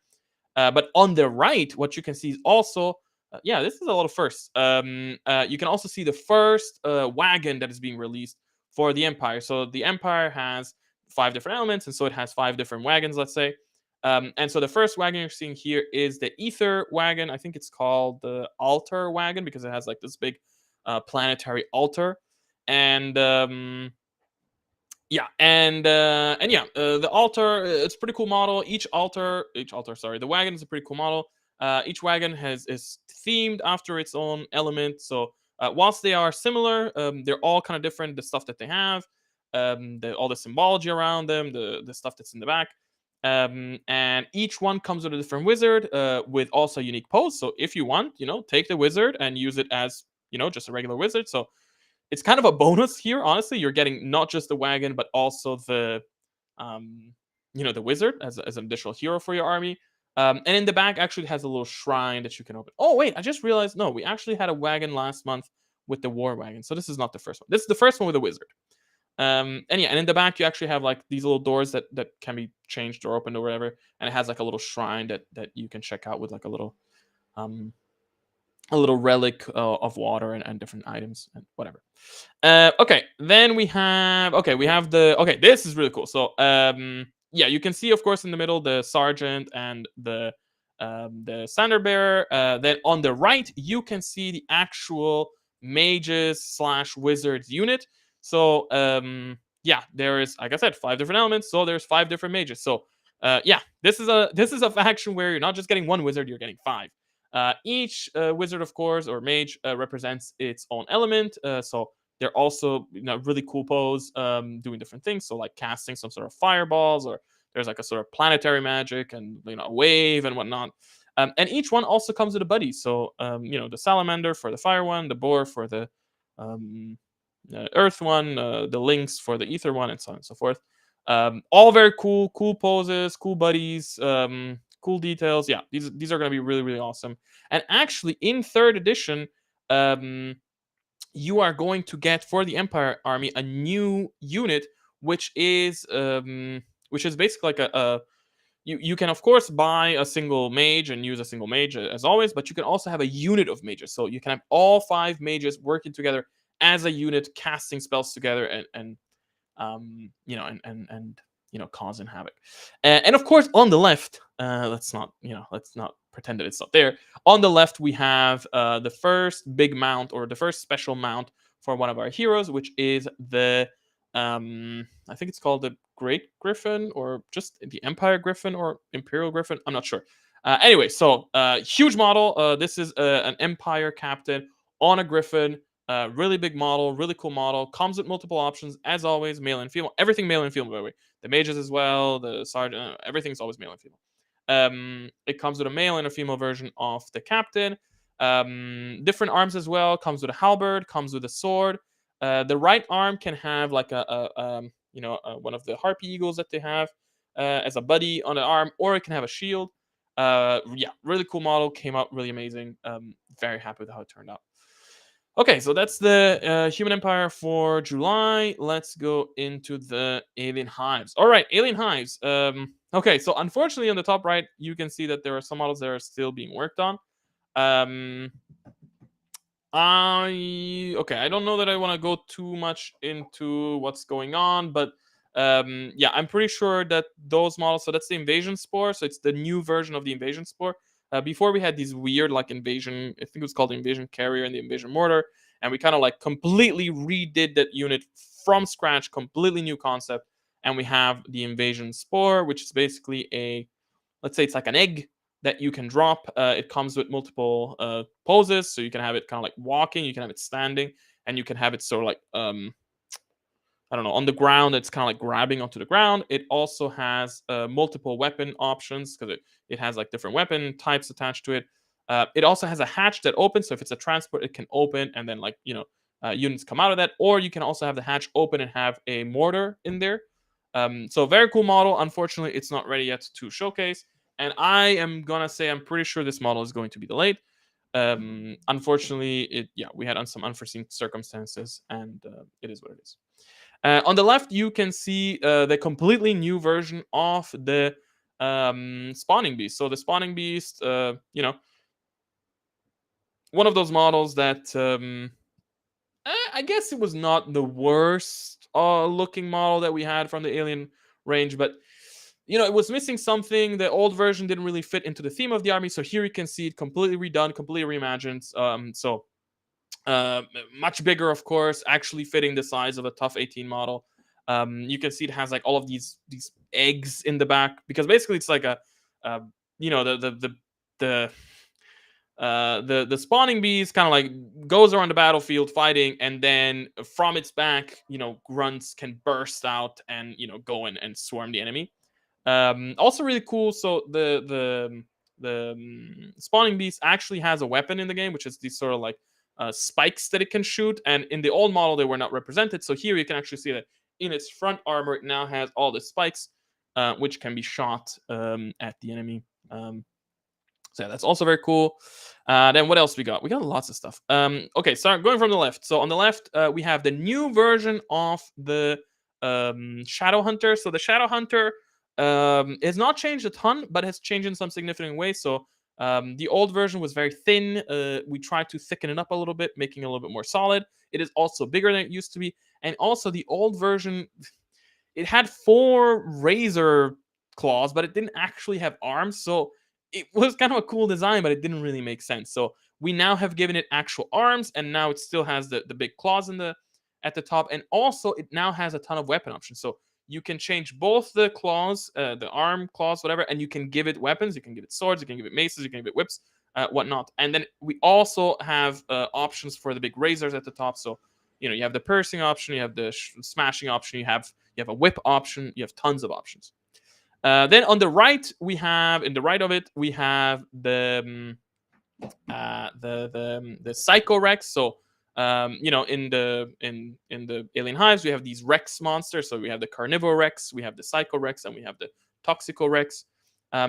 But on the right, what you can see is also, this is a lot of firsts. You can also see the first wagon that is being released for the Empire. So the Empire has 5 different elements, and so it has 5 different wagons, let's say. And so the first wagon you're seeing here is the Ether wagon. I think it's called the Altar wagon because it has like this big planetary altar. And the altar, it's a pretty cool model. The wagon is a pretty cool model. Each wagon is themed after its own element. So whilst they are similar, they're all kind of different. The stuff that they have, all the symbology around them, the stuff that's in the back. And each one comes with a different wizard with also a unique pose. So if you want, take the wizard and use it as, just a regular wizard. So it's kind of a bonus here. Honestly, you're getting not just the wagon, but also the wizard as an additional hero for your army. And in the back actually has a little shrine that you can open. Oh, wait, I just realized, no, we actually had a wagon last month with the war wagon. So this is not the first one. This is the first one with a wizard. And yeah, and in the back you actually have like these little doors that can be changed or opened or whatever, and it has like a little shrine that you can check out with like um a little relic of water and different items and whatever. Okay, then we have this is really cool. So yeah, you can see of course in the middle the sergeant and the standard bearer. Then on the right you can see the actual mages slash wizards unit. So yeah, there is, like I said, 5 different elements. So there's 5 different mages. So yeah, this is a faction where you're not just getting one wizard, you're getting 5. Each wizard, of course, or mage represents its own element. So they're also, really cool pose, doing different things. So like casting some sort of fireballs, or there's like a sort of planetary magic and a wave and whatnot. And each one also comes with a buddy. So the salamander for the fire one, the boar for the um, earth one, the lynx for the ether one, and so on and so forth. All very cool poses, cool buddies, cool details. Yeah, these are going to be really really awesome. And actually, in third edition, um, you are going to get for the Empire army a new unit, which is basically like a you can of course buy a single mage and use a single mage as always, but you can also have a unit of mages. So you can have all 5 mages working together as a unit, casting spells together and causing havoc. And of course, on the left, let's not pretend that it's not there. On the left, we have the first big mount, or the first special mount for one of our heroes, which is the I think it's called the Great Griffin, or just the Empire Griffin, or Imperial Griffin. I'm not sure. Anyway, so huge model. This is an Empire captain on a Griffin. Really big model, really cool model. Comes with multiple options, as always, male and female. Everything male and female, by the way. The mages as well, the sergeant, everything's always male and female. It comes with a male and a female version of the captain. Different arms as well. Comes with a halberd. Comes with a sword. The right arm can have like one of the harpy eagles that they have as a buddy on the arm, or it can have a shield. Yeah, really cool model. Came out really amazing. Very happy with how it turned out. Okay, so that's the Human Empire for July. Let's go into the Alien Hives. All right, Alien Hives. Okay, so unfortunately on the top right, you can see that there are some models that are still being worked on. Um, I don't know that I want to go too much into what's going on, but yeah, I'm pretty sure that those models. So that's the Invasion Spore. So it's the new version of the Invasion Spore. Before we had these weird like invasion. I think it was called the Invasion Carrier and the Invasion Mortar, and we kind of like completely redid that unit from scratch, completely new concept. And we have the Invasion Spore, which is basically let's say it's like an egg that you can drop. It comes with multiple poses, so you can have it kind of like walking, you can have it standing, and you can have it sort of like I don't know, on the ground. It's kind of like grabbing onto the ground. It also has multiple weapon options, because it has like different weapon types attached to it. It also has a hatch that opens, so if it's a transport, it can open, and then units come out of that. Or you can also have the hatch open and have a mortar in there. So very cool model. Unfortunately, it's not ready yet to showcase. And I am gonna say I'm pretty sure this model is going to be delayed. Unfortunately, we had some unforeseen circumstances, and it is what it is. On the left, you can see the completely new version of the spawning beast. So the spawning beast, one of those models that I guess it was not the worst looking model that we had from the Alien range, but it was missing something. The old version didn't really fit into the theme of the army. So here you can see it completely redone, completely reimagined. So much bigger, of course, actually fitting the size of a Tough 18 model. You can see it has like all of these eggs in the back, because basically it's like the the spawning beast kind of like goes around the battlefield fighting, and then from its back, grunts can burst out and go in and swarm the enemy. Also really cool. So the spawning beast actually has a weapon in the game, which is these sort of like spikes that it can shoot. And in the old model, they were not represented. So here you can actually see that in its front armor, it now has all the spikes, which can be shot at the enemy. So yeah, that's also very cool. Then what else we got? We got lots of stuff. Okay, so going from the left. So on the left, we have the new version of the Shadowhunter. So the Shadowhunter has not changed a ton, but has changed in some significant ways. So the old version was very thin. We tried to thicken it up a little bit, making it a little bit more solid. It is also bigger than it used to be, and also the old version, it had 4 razor claws, but it didn't actually have arms. So it was kind of a cool design, but it didn't really make sense. So we now have given it actual arms, and now it still has the big claws in the at the top, and also it now has a ton of weapon options. So you can change both the claws, the arm claws, whatever, and you can give it weapons. You can give it swords, you can give it maces, you can give it whips, whatnot. And then we also have options for the big razors at the top. So you have the piercing option, you have the smashing option, you have a whip option, you have tons of options. Then on the right, in the right of it, we have the Psycho Rex. So in the Alien Hives, we have these Rex monsters. So we have the Carnivore Rex, we have the Psycho Rex, and we have the Toxico Rex.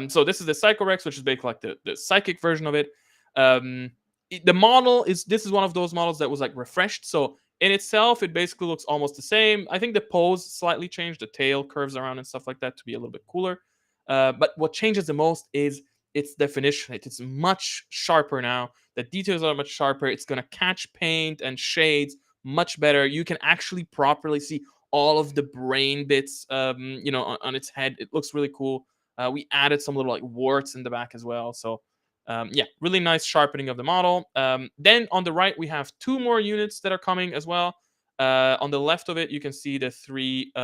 So this is the Psycho Rex, which is basically like the psychic version of it. The model this is one of those models that was like refreshed. So in itself, it basically looks almost the same. I think the pose slightly changed. The tail curves around and stuff like that to be a little bit cooler. But what changes the most is its definition. It's much sharper now. The details are much sharper. It's going to catch paint and shades much better. You can actually properly see all of the brain bits, on its head. It looks really cool. We added some little like warts in the back as well. So yeah, really nice sharpening of the model. Then on the right, we have 2 more units that are coming as well. On the left of it, you can see the 3, what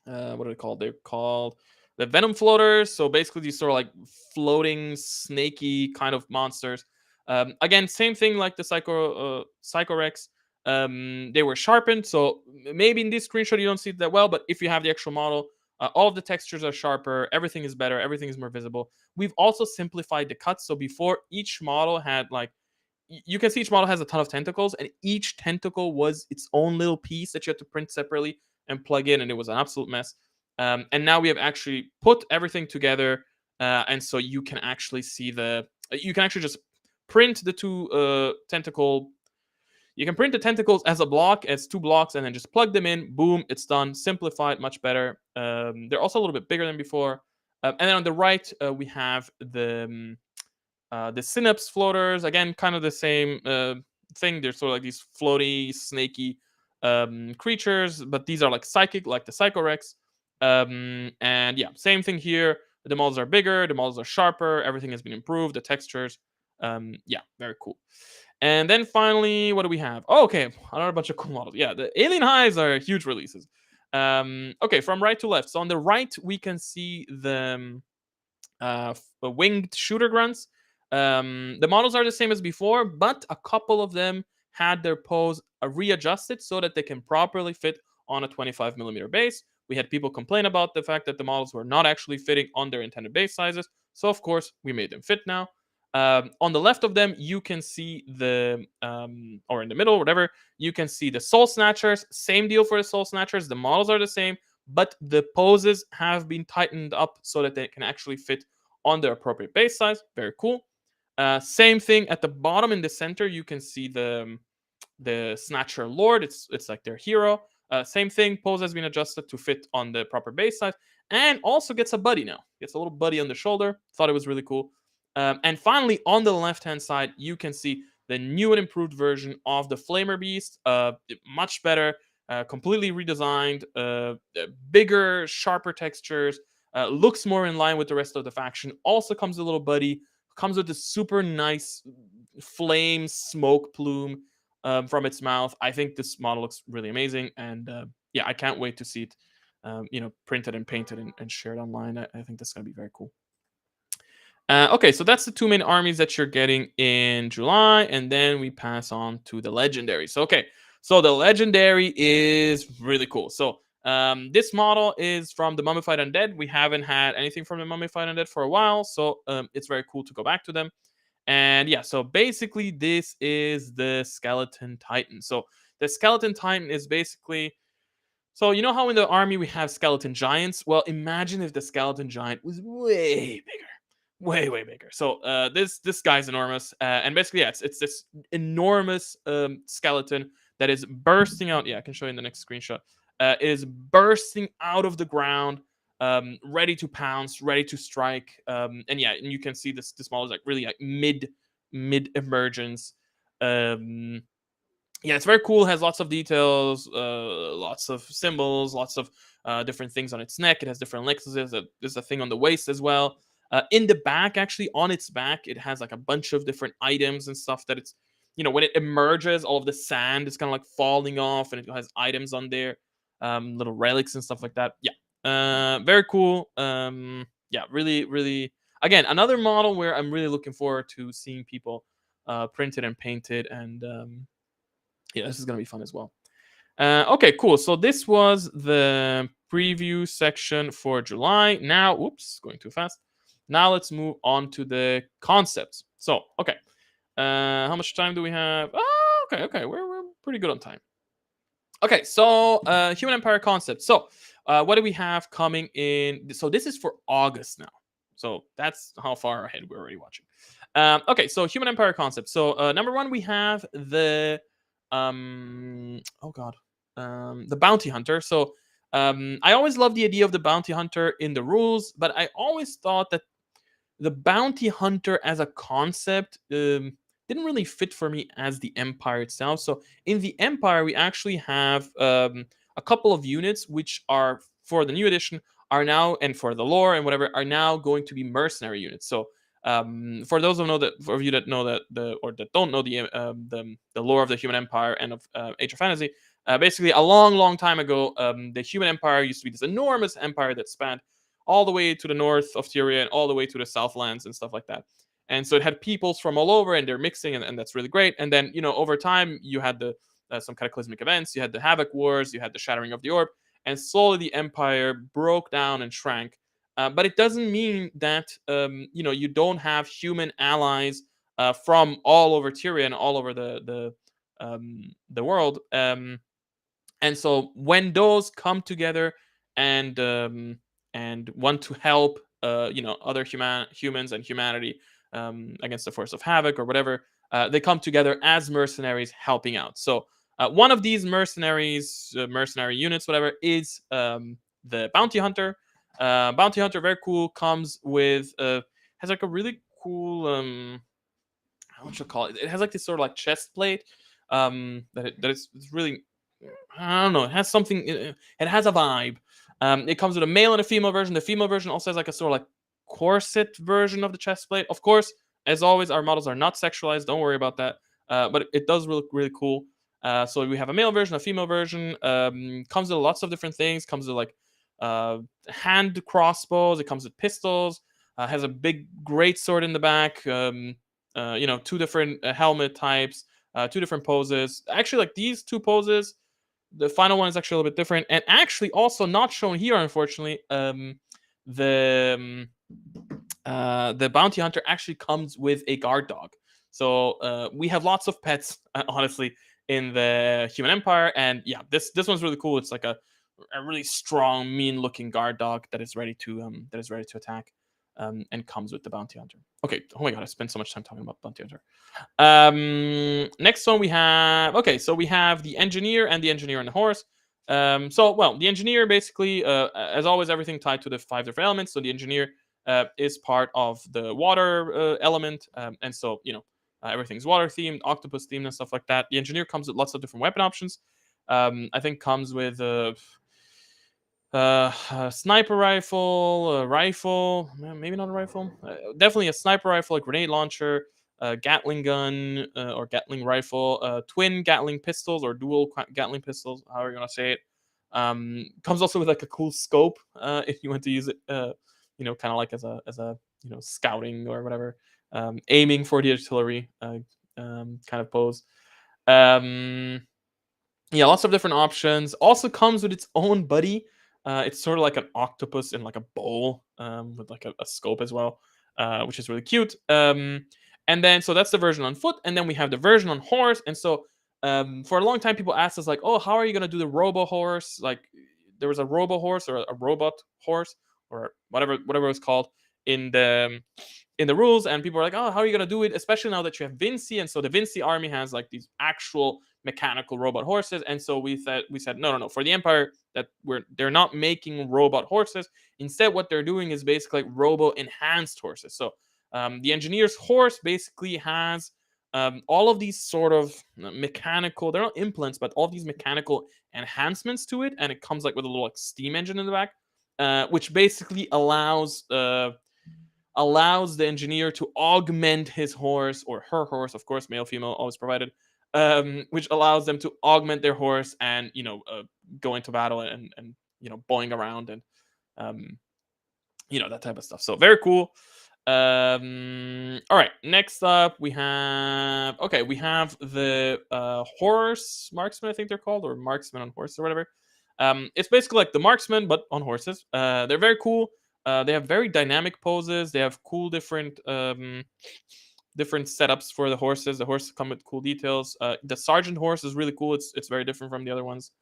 are they called? They're called the Venom Floaters. So basically, these sort of like floating, snaky kind of monsters. Again, same thing like the Psycho Rex. They were sharpened, so maybe in this screenshot you don't see it that well, but if you have the actual model, all of the textures are sharper, everything is better, everything is more visible. We've also simplified the cuts. So before, each model had like you can see each model has a ton of tentacles, and each tentacle was its own little piece that you had to print separately and plug in, and it was an absolute mess. And now we have actually put everything together, and so you can actually see you can actually just print the 2 tentacle. You can print the tentacles as a block, as 2 blocks, and then just plug them in. Boom, it's done. Simplified, much better. They're also a little bit bigger than before. And then on the right, we have the Synapse Floaters. Again, kind of the same thing. They're sort of like these floaty, snaky creatures, but these are like psychic, like the Psycho Rex. And yeah, same thing here. The models are bigger, the models are sharper, everything has been improved, the textures. Yeah, very cool. And then finally, what do we have? Oh, okay, another bunch of cool models. Yeah, the Alien Hives are huge releases. Okay, from right to left. So on the right, we can see the winged shooter grunts. The models are the same as before, but a couple of them had their pose readjusted so that they can properly fit on a 25mm base. We had people complain about the fact that the models were not actually fitting on their intended base sizes. So, of course, we made them fit now. On the left of them, you can see or in the middle, whatever, you can see the Soul Snatchers. Same deal for the Soul Snatchers. The models are the same, but the poses have been tightened up so that they can actually fit on their appropriate base size. Very cool. Same thing at the bottom in the center, you can see the Snatcher Lord. It's like their hero. Same thing, pose has been adjusted to fit on the proper base size, and also gets a buddy now. Gets a little buddy on the shoulder. Thought it was really cool. And finally, on the left-hand side, you can see the new and improved version of the Flamer Beast. Much better, completely redesigned, bigger, sharper textures, looks more in line with the rest of the faction. Also comes a little buddy, comes with a super nice flame smoke plume from its mouth. I think this model looks really amazing, and yeah, I can't wait to see it, printed and painted and shared online. I think that's going to be very cool. Okay, so that's the 2 main armies that you're getting in July, and then we pass on to the legendary. So okay, so the legendary is really cool. So this model is from the Mummified Undead. We haven't had anything from the Mummified Undead for a while, so it's very cool to go back to them. And yeah, so basically this is the Skeleton Titan. So the Skeleton Titan is basically, so you know how in the army we have skeleton giants? Well, imagine if the skeleton giant was way bigger. way bigger. So this guy's enormous, and basically, yeah, it's this enormous skeleton that is bursting out. Yeah, I can show you in the next screenshot. It is bursting out of the ground, ready to pounce, ready to strike. And yeah, and you can see this model is like really like mid emergence. Um, yeah, it's very cool. It has lots of details, lots of symbols, lots of different things on its neck. It has different necklaces. There's a thing on the waist as well. In the back, actually, on its back, it has like a bunch of different items and stuff that it's, when it emerges, all of the sand is kind of like falling off, and it has items on there, little relics and stuff like that. Yeah, very cool. Yeah, really, really. Again, another model where I'm really looking forward to seeing people print it and paint it, and yeah, this is gonna be fun as well. Okay, cool. So this was the preview section for July. Now, whoops, going too fast. Now let's move on to the concepts. So, okay, how much time do we have? Oh, okay, we're pretty good on time. Okay, so Human Empire concept. So, what do we have coming in? So this is for August now. So that's how far ahead we're already watching. Okay, so Human Empire concept. So number one, we have the oh god, the bounty hunter. So I always loved the idea of the bounty hunter in the rules, but I always thought that the bounty hunter as a concept didn't really fit for me as the empire itself. So in the empire, we actually have a couple of units which are for the new edition are now, and for the lore and whatever, are now going to be mercenary units. So for those who know that, for you that know that or that don't know the lore of the Human Empire and of Age of Fantasy, basically a long time ago, the Human Empire used to be this enormous empire that spanned all the way to the north of Tyria and all the way to the Southlands and stuff like that. And so it had peoples from all over, and they're mixing, and that's really great. And then over time you had the some cataclysmic events, you had the Havoc Wars, you had the Shattering of the Orb, and slowly the Empire broke down and shrank. But it doesn't mean that you don't have human allies from all over Tyria and all over the world. And so when those come together and want to help other humans and humanity against the force of havoc or whatever, they come together as mercenaries helping out. So one of these mercenary units, whatever, is the bounty hunter. Bounty hunter, very cool, comes with has like a really cool how should I call it? It has like this sort of like chest plate that is really, I don't know. It has something. It has a vibe. It comes with a male and a female version. The female version also has like a sort of like corset version of the chest plate. Of course, as always, our models are not sexualized. Don't worry about that. But it does look really cool. So we have a male version, a female version. Comes with lots of different things. Comes with like hand crossbows. It comes with pistols. Has a big great sword in the back. Two different helmet types. Two different poses. Actually, like these two poses, the final one is actually a little bit different, and actually also not shown here, unfortunately. The bounty hunter actually comes with a guard dog. So we have lots of pets, honestly, in the Human Empire, and yeah, this one's really cool. It's like a really strong, mean-looking guard dog that is ready to attack, and comes with the bounty hunter. Okay, oh my god, I spent so much time talking about bounty hunter. Next one we have, okay, so we have the engineer and the horse. The engineer basically, as always, everything tied to the 5 different elements. So the engineer is part of the water element, and so everything's water themed, octopus themed, and stuff like that. The engineer comes with lots of different weapon options. I think comes with a sniper rifle, a rifle, maybe not a rifle, definitely a sniper rifle, a grenade launcher, a Gatling gun or Gatling rifle, twin Gatling pistols or dual Gatling pistols, however you want to say it. Comes also with like a cool scope if you want to use it, kind of like as a scouting or whatever, aiming for the artillery kind of pose. Yeah, lots of different options. Also comes with its own buddy. It's sort of like an octopus in like a bowl with like a scope as well, which is really cute. And then so that's the version on foot, and then we have the version on horse. And so for a long time, people asked us like, "Oh, how are you gonna do the robo horse?" Like there was a robo horse or a robot horse or whatever it's called in the in the rules, and people are like, oh, how are you going to do it, especially now that you have Vinci. And so the Vinci army has like these actual mechanical robot horses. And so we said no, for the Empire, that they're not making robot horses. Instead, what they're doing is basically like robo enhanced horses. So the engineer's horse basically has all of these sort of mechanical, they're not implants, but all of these mechanical enhancements to it. And it comes like with a little like steam engine in the back, which basically allows the engineer to augment his horse, or her horse, of course, male, female, always provided, which allows them to augment their horse and, go into battle and boing around and, that type of stuff. So very cool. All right, next up we have the horse marksman, I think they're called, or marksman on horse or whatever. It's basically like the marksman but on horses. They're very cool. They have very dynamic poses. They have cool different setups for the horses. The horses come with cool details. The sergeant horse is really cool. It's very different from the other ones.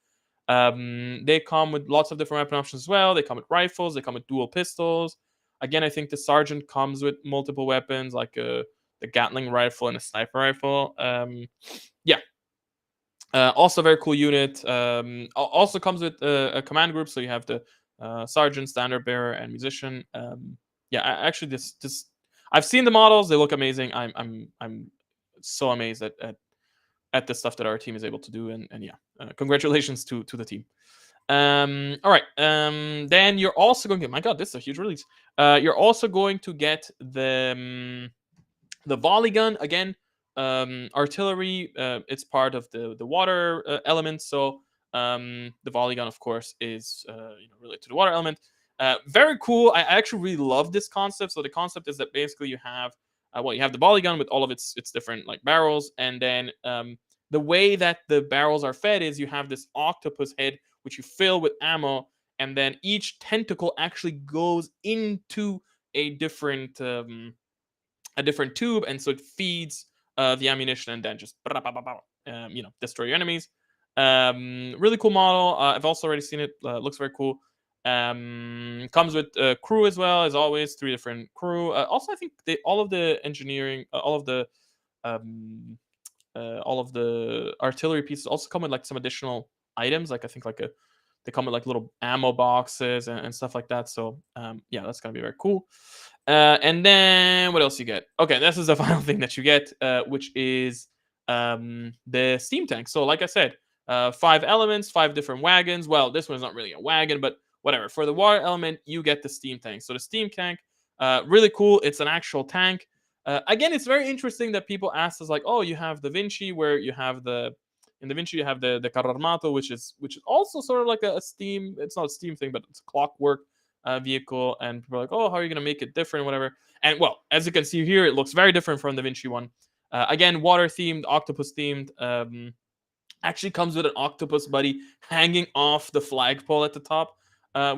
They come with lots of different weapon options as well. They come with rifles. They come with dual pistols. Again, I think the sergeant comes with multiple weapons, like the Gatling rifle and a sniper rifle. Yeah. Also, very cool unit. Also comes with a command group, so you have the sergeant, standard bearer, and musician. Actually, this I've seen the models; they look amazing. I'm so amazed at the stuff that our team is able to do, and congratulations to the team. All right. Then you're also going to get. My God, this is a huge release. You're also going to get the volley gun again. Artillery. It's part of the water element. So the volley gun, of course, is related to the water element. Very cool. I actually really love this concept. So the concept is that basically you have you have the volley gun with all of its different like barrels, and then the way that the barrels are fed is you have this octopus head which you fill with ammo, and then each tentacle actually goes into a different tube, and so it feeds the ammunition, and then just destroy your enemies. Really cool model. I've also already seen it. Looks very cool. Comes with crew as well, as always, 3 different crew. Also, I think all of the engineering, all of the artillery pieces also come with like some additional items. Like I think they come with like little ammo boxes and stuff like that. So that's gonna be very cool. And then what else you get? Okay, this is the final thing that you get, which is the steam tank. So like I said, 5 elements, 5 different wagons. Well, this one's not really a wagon, but whatever. For the water element, you get the steam tank. So the steam tank, really cool. It's an actual tank. Again, it's very interesting that people ask us like, oh, you have the Vinci, where you have in the Vinci you have the carro armato, which is also sort of like a steam. It's not a steam thing, but it's a clockwork vehicle. And people are like, oh, how are you going to make it different, whatever. And well, as you can see here, it looks very different from the Vinci one. Again, water themed, octopus themed. Actually comes with an octopus buddy hanging off the flagpole at the top,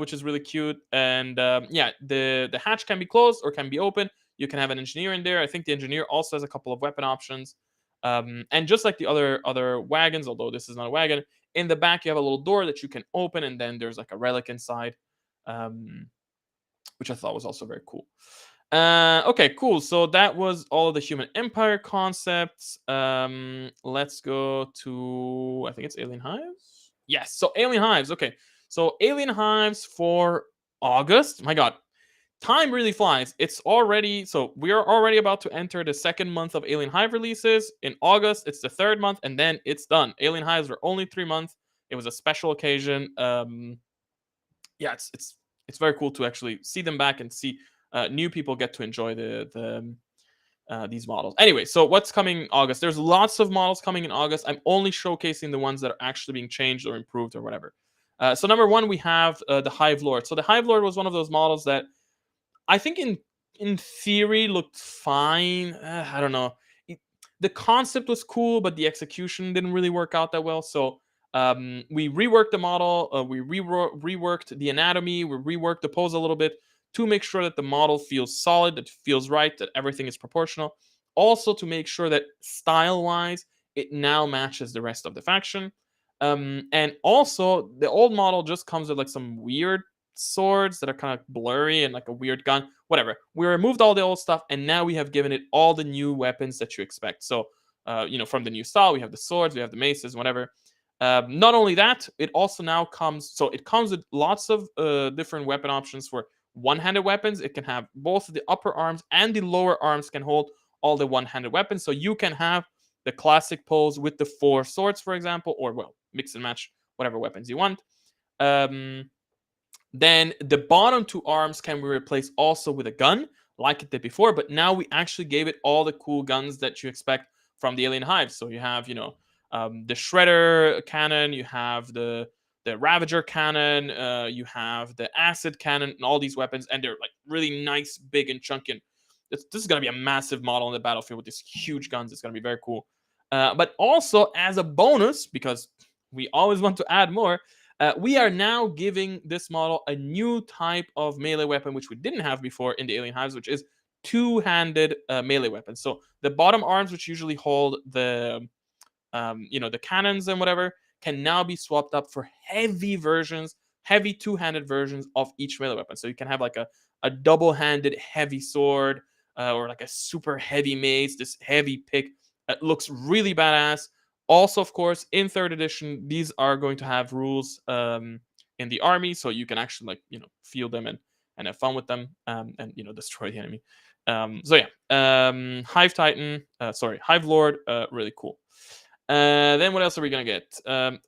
which is really cute. And the hatch can be closed or can be open. You can have an engineer in there. I think the engineer also has a couple of weapon options. And just like the other wagons, although this is not a wagon, in the back you have a little door that you can open, and then there's like a relic inside, which I thought was also very cool. Okay, cool. So that was all of the Human Empire concepts. Let's go to, I think it's Alien Hives. Yes, so Alien Hives. Okay, so Alien Hives for August. My God, time really flies. It's already, so we are already about to enter the 2nd month of Alien Hive releases. In August, it's the 3rd month, and then it's done. Alien Hives were only 3 months. It was a special occasion. It's very cool to actually see them back and see new people get to enjoy these models. Anyway, so what's coming in August? There's lots of models coming in August. I'm only showcasing the ones that are actually being changed or improved or whatever. So number 1, we have the Hive Lord. So the Hive Lord was one of those models that I think in theory looked fine. I don't know. The concept was cool, but the execution didn't really work out that well. So we reworked the model. We reworked the anatomy. We reworked the pose a little bit to make sure that the model feels solid, that it feels right, that everything is proportional. Also to make sure that style-wise, it now matches the rest of the faction. And also, the old model just comes with like some weird swords that are kind of blurry and like a weird gun. Whatever. We removed all the old stuff, and now we have given it all the new weapons that you expect. So, from the new style, we have the swords, we have the maces, whatever. Not only that, it also now comes. So it comes with lots of different weapon options for one-handed weapons. It can have both the upper arms and the lower arms can hold all the one-handed weapons. So you can have the classic pose with the 4 swords, for example, or well, mix and match whatever weapons you want. Um, then the bottom 2 arms can be replaced also with a gun, like it did before, but now we actually gave it all the cool guns that you expect from the Alien Hive. So you have, the Shredder cannon, you have the Ravager cannon, you have the Acid cannon, and all these weapons, and they're like really nice, big, and chunky. And this is gonna be a massive model on the battlefield with these huge guns. It's gonna be very cool. But also as a bonus, because we always want to add more, we are now giving this model a new type of melee weapon, which we didn't have before in the Alien Hives, which is two-handed melee weapons. So the bottom arms, which usually hold the cannons and whatever, can now be swapped up for heavy two-handed versions of each melee weapon. So you can have like a double-handed heavy sword, or like a super heavy mace, this heavy pick. It looks really badass. Also, of course, in third edition, these are going to have rules in the army, so you can actually field them and have fun with them, and destroy the enemy. Hive Lord, really cool. Then what else are we gonna get?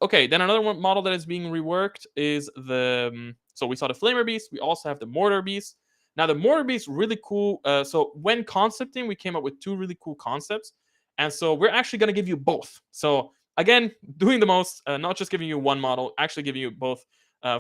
Okay, then another one model that is being reworked is so we saw the Flamer Beast. We also have the Mortar Beast. Now the Mortar Beast, really cool. So when concepting, we came up with 2 really cool concepts. And so we're actually going to give you both. So again, doing the most, not just giving you one model, actually giving you both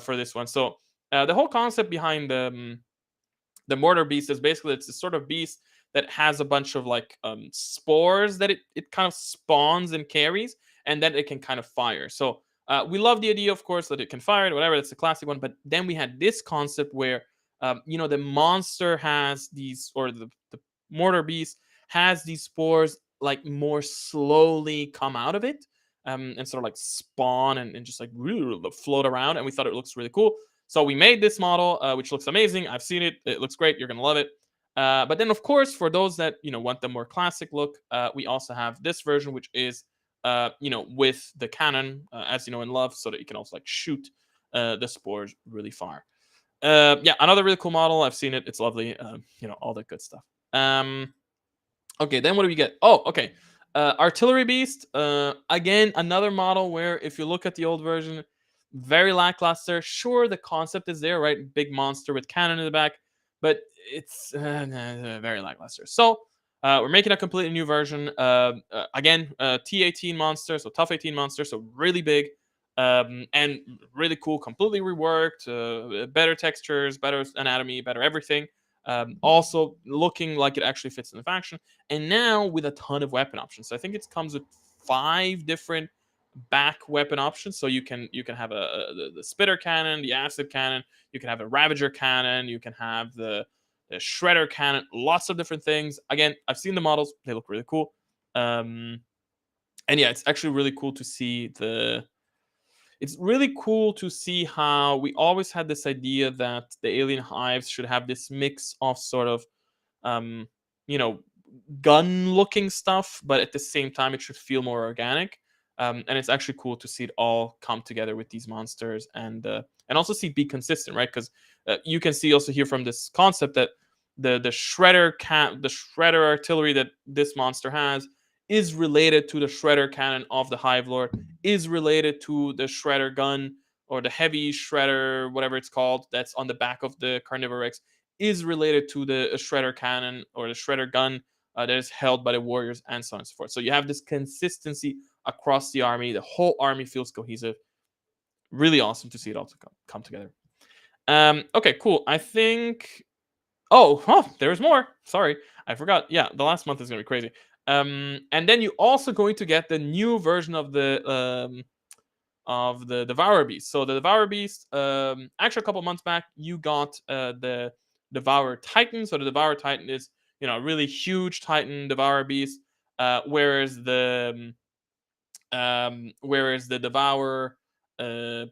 for this one. So the whole concept behind the Mortar Beast is basically it's this sort of beast that has a bunch of like spores that it kind of spawns and carries, and then it can kind of fire. So we love the idea, of course, that it can fire it, whatever. That's the classic one. But then we had this concept where the monster has these, or the Mortar Beast has these spores like more slowly come out of it, and sort of like spawn and just like float around. And we thought it looks really cool. So we made this model, which looks amazing. I've seen it. It looks great. You're going to love it. But then, of course, for those that want the more classic look, we also have this version, which is with the cannon, as you know and love, so that you can also like shoot the spores really far. Another really cool model. I've seen it. It's lovely. All that good stuff. Okay, then what do we get? Oh, okay. Artillery Beast. Again, another model where if you look at the old version, very lackluster. Sure, the concept is there, right? Big monster with cannon in the back, but it's very lackluster. So we're making a completely new version. Again, T18 monster, so tough 18 monster, so really big. And really cool, completely reworked, better textures, better anatomy, better everything. Also looking like it actually fits in the faction, and now with a ton of weapon options. So I think it comes with 5 different back weapon options. So you can have the spitter cannon, the acid cannon, you can have a ravager cannon, you can have the shredder cannon, lots of different things. Again, I've seen the models; they look really cool. And yeah, it's actually really cool to see It's really cool to see how we always had this idea that the alien hives should have this mix of sort of, um, you know, gun-looking stuff, but at the same time, it should feel more organic. And it's actually cool to see it all come together with these monsters, and also see it be consistent, right? Because you can see also here from this concept that the shredder artillery that this monster has is related to the shredder cannon of the Hive Lord, is related to the shredder gun or the heavy shredder, whatever it's called, that's on the back of the Carnivore Rex, is related to the shredder cannon or the shredder gun that is held by the warriors, and so on and so forth. So you have this consistency across the army. The whole army feels cohesive. Really awesome to see it all come together. Okay, cool. I think. Oh, there's more. Sorry, I forgot. Yeah, the last month is gonna be crazy. And then you also going to get the new version of the Devourer Beast. So the Devourer Beast, actually a couple months back, you got the Devourer Titan. So the Devourer Titan is a really huge Titan Devourer Beast, whereas the Devourer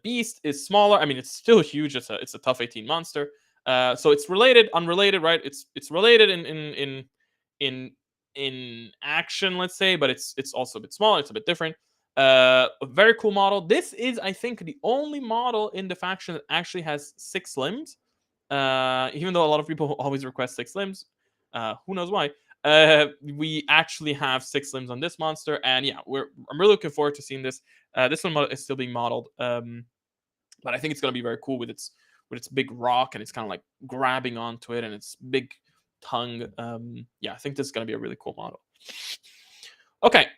beast is smaller. I mean, it's still huge. It's a tough 18 monster. So it's unrelated, right? It's related in in action, let's say, but it's also a bit smaller. It's a bit different. A very cool model. This is, I think, the only model in the faction that actually has 6 limbs. Even though a lot of people always request 6 limbs, who knows why? We actually have 6 limbs on this monster, and yeah, I'm really looking forward to seeing this. This one is still being modeled, but I think it's gonna be very cool with its big rock, and it's kind of like grabbing onto it, and its big tongue. Yeah, I think this is gonna be a really cool model. Okay.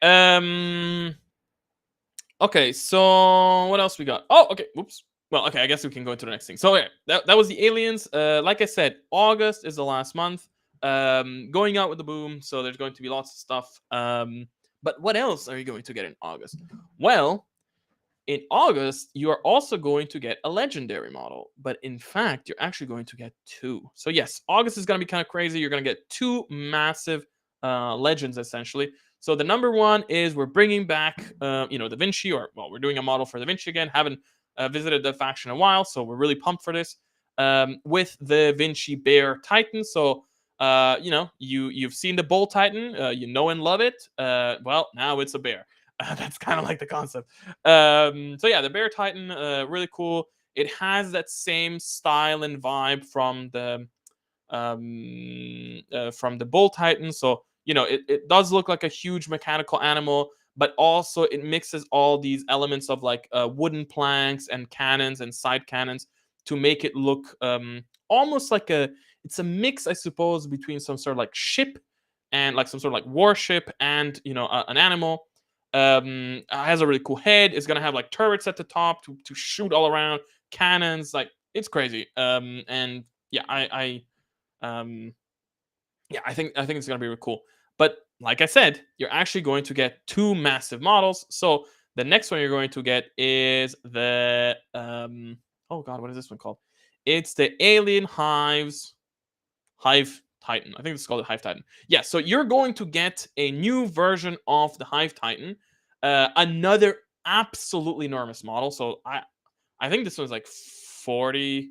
Okay, so what else we got? Oh, okay. Whoops. Well, okay, I guess we can go into the next thing. So yeah, that was the aliens. Like I said, August is the last month. Going out with the boom, so there's going to be lots of stuff. But what else are you going to get in August? Well, in August, you are also going to get a legendary model, but in fact, you're actually going to get 2. So yes, August is going to be kind of crazy. You're going to get 2 massive legends, essentially. So the number one is we're bringing back, Da Vinci, or well, we're doing a model for Da Vinci again. Haven't visited the faction in a while, so we're really pumped for this. With the Vinci Bear Titan. So you've seen the Bull Titan, you know and love it. Well, now it's a bear. That's kind of like the concept. So yeah, the Bear Titan, really cool. It has that same style and vibe from the Bull Titan. So it does look like a huge mechanical animal, but also it mixes all these elements of like wooden planks and cannons and side cannons to make it look almost like it's a mix, I suppose, between some sort of like ship and like some sort of like warship and an animal. Has a really cool head. It's gonna have like turrets at the top to shoot all around, cannons. Like, it's crazy. And yeah, I think it's gonna be really cool. But like I said, you're actually going to get 2 massive models. So the next one you're going to get is the oh god, what is this one called? It's the Alien Hive Titan. I think it's called the Hive Titan. Yeah, so you're going to get a new version of the Hive Titan, another absolutely enormous model. So I think this one's like 40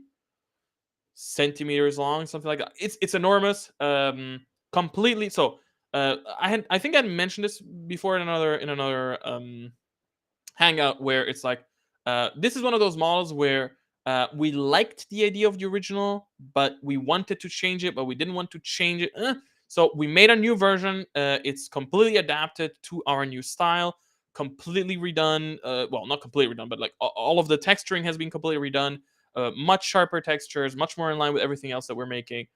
centimeters long, something like that. It's enormous. Completely. So I think I mentioned this before in another Hangout, where it's like this is one of those models where we liked the idea of the original, but we wanted to change it, but we didn't want to change it. So we made a new version. It's completely adapted to our new style, completely redone. Well, not completely redone, but like all of the texturing has been completely redone. Much sharper textures, much more in line with everything else that we're making.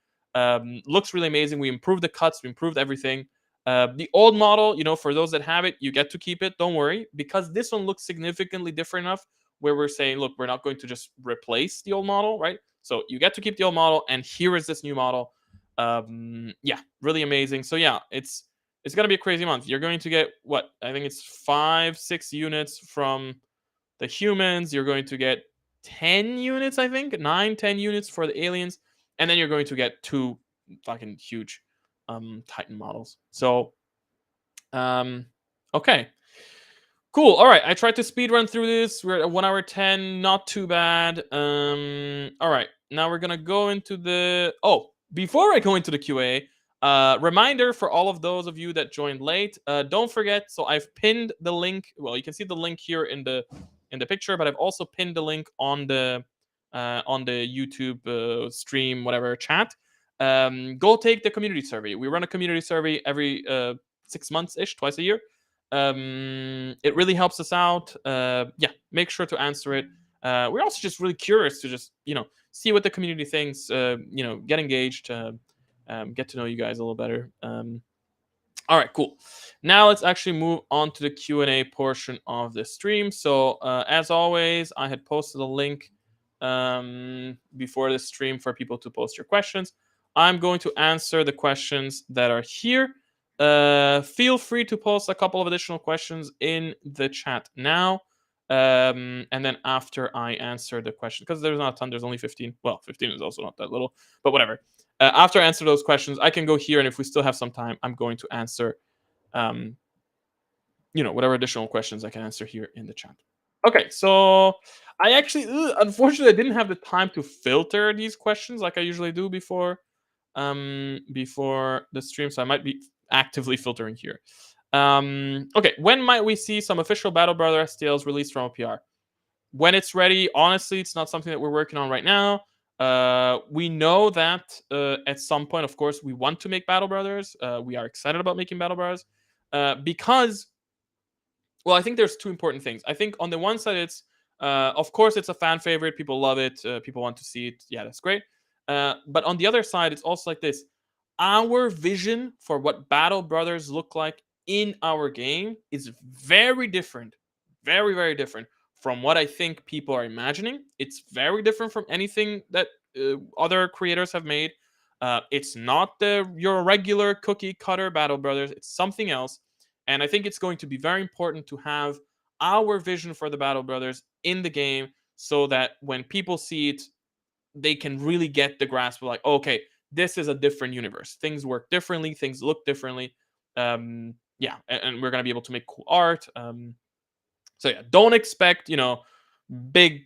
Looks really amazing. We improved the cuts, we improved everything. The old model, for those that have it, you get to keep it. Don't worry, because this one looks significantly different enough where we're saying, look, we're not going to just replace the old model, right? So you get to keep the old model, and here is this new model. Yeah, really amazing. So yeah, it's gonna be a crazy month. You're going to get what I think it's 5-6 units from the humans. You're going to get 10 units, I think 9-10 units for the aliens, and then you're going to get 2 fucking huge Titan models. So okay, cool. All right, I tried to speed run through this. We're at 1 hour 10, not too bad. All right, now we're gonna go into the before I go into the QA, reminder for all of those of you that joined late, don't forget, so I've pinned the link. Well, you can see the link here in the picture, but I've also pinned the link on the YouTube stream, whatever, chat. Go take the community survey. We run a community survey every 6 months ish, twice a year. It really helps us out. Yeah, make sure to answer it. We're also just really curious to just see what the community thinks. Get engaged. Get to know you guys a little better. All right, cool. Now let's actually move on to the Q&A portion of the stream. So as always, I had posted a link before the stream for people to post your questions. I'm going to answer the questions that are here. Feel free to post a couple of additional questions in the chat now. And then after I answer the question, because there's not a ton, there's only 15. Well, 15 is also not that little, but whatever. After I answer those questions, I can go here, and if we still have some time, I'm going to answer, whatever additional questions I can answer here in the chat. Okay, so I actually, unfortunately, I didn't have the time to filter these questions like I usually do before the stream, so I might be actively filtering here. Okay, when might we see some official Battle Brother STLs released from OPR? When it's ready. Honestly, it's not something that we're working on right now. We know that at some point, of course, we want to make Battle Brothers. We are excited about making Battle Brothers because, well, I think there's two important things. I think on the one side, it's of course it's a fan favorite. People love it. People want to see it. Yeah, that's great. But on the other side, it's also like this: our vision for what Battle Brothers look like in our game is very different, very different from what I think people are imagining. It's very different from anything that other creators have made. It's not your regular cookie cutter Battle Brothers. It's something else, and I think it's going to be very important to have our vision for the Battle Brothers in the game so that when people see it, they can really get the grasp of like, okay, this is a different universe. Things work differently, things look differently. Yeah, and we're gonna be able to make cool art. So yeah, don't expect, big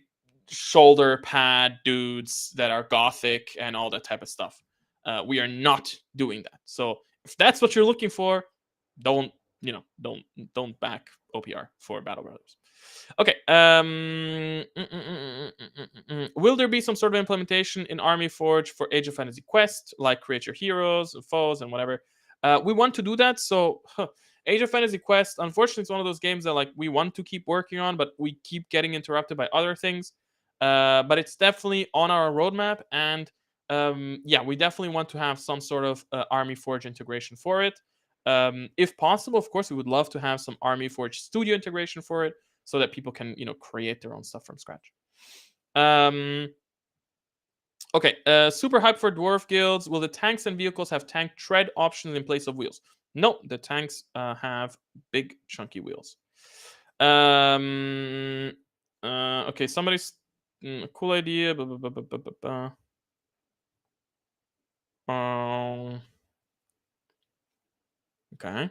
shoulder pad dudes that are gothic and all that type of stuff. We are not doing that. So if that's what you're looking for, don't don't back OPR for Battle Brothers. Okay. Will there be some sort of implementation in Army Forge for Age of Fantasy Quest, like create your heroes, and foes, and whatever? We want to do that. So Age of Fantasy Quest, unfortunately, it's one of those games that like we want to keep working on, but we keep getting interrupted by other things. But it's definitely on our roadmap, and yeah, we definitely want to have some sort of Army Forge integration for it. If possible, of course, we would love to have some Army Forge Studio integration for it, so that people can create their own stuff from scratch. Um, okay, super hype for dwarf guilds. Will the tanks and vehicles have tank tread options in place of wheels? No, the tanks have big chunky wheels. Okay, somebody's cool idea. Okay.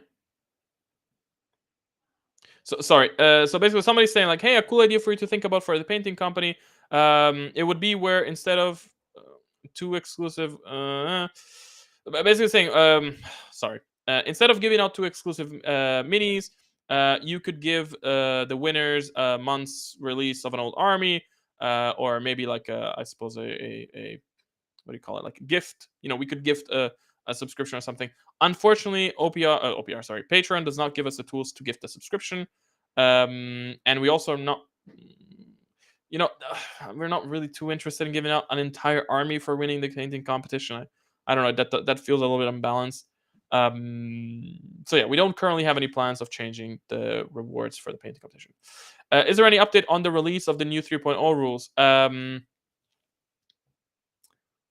So sorry. So basically, somebody's saying like, "Hey, a cool idea for you to think about for the painting company. It would be where instead of two exclusive, basically saying, sorry, instead of giving out two exclusive minis, you could give the winners a month's release of an old army, or maybe like I suppose a what do you call it, like a gift. We could gift a subscription or something. Unfortunately, OPR, sorry, Patreon does not give us the tools to gift a subscription, and we also are not, you know, we're not really too interested in giving out an entire army for winning the painting competition. I don't know, that feels a little bit unbalanced. So yeah, we don't currently have any plans of changing the rewards for the painting competition. Is there any update on the release of the new 3.0 rules?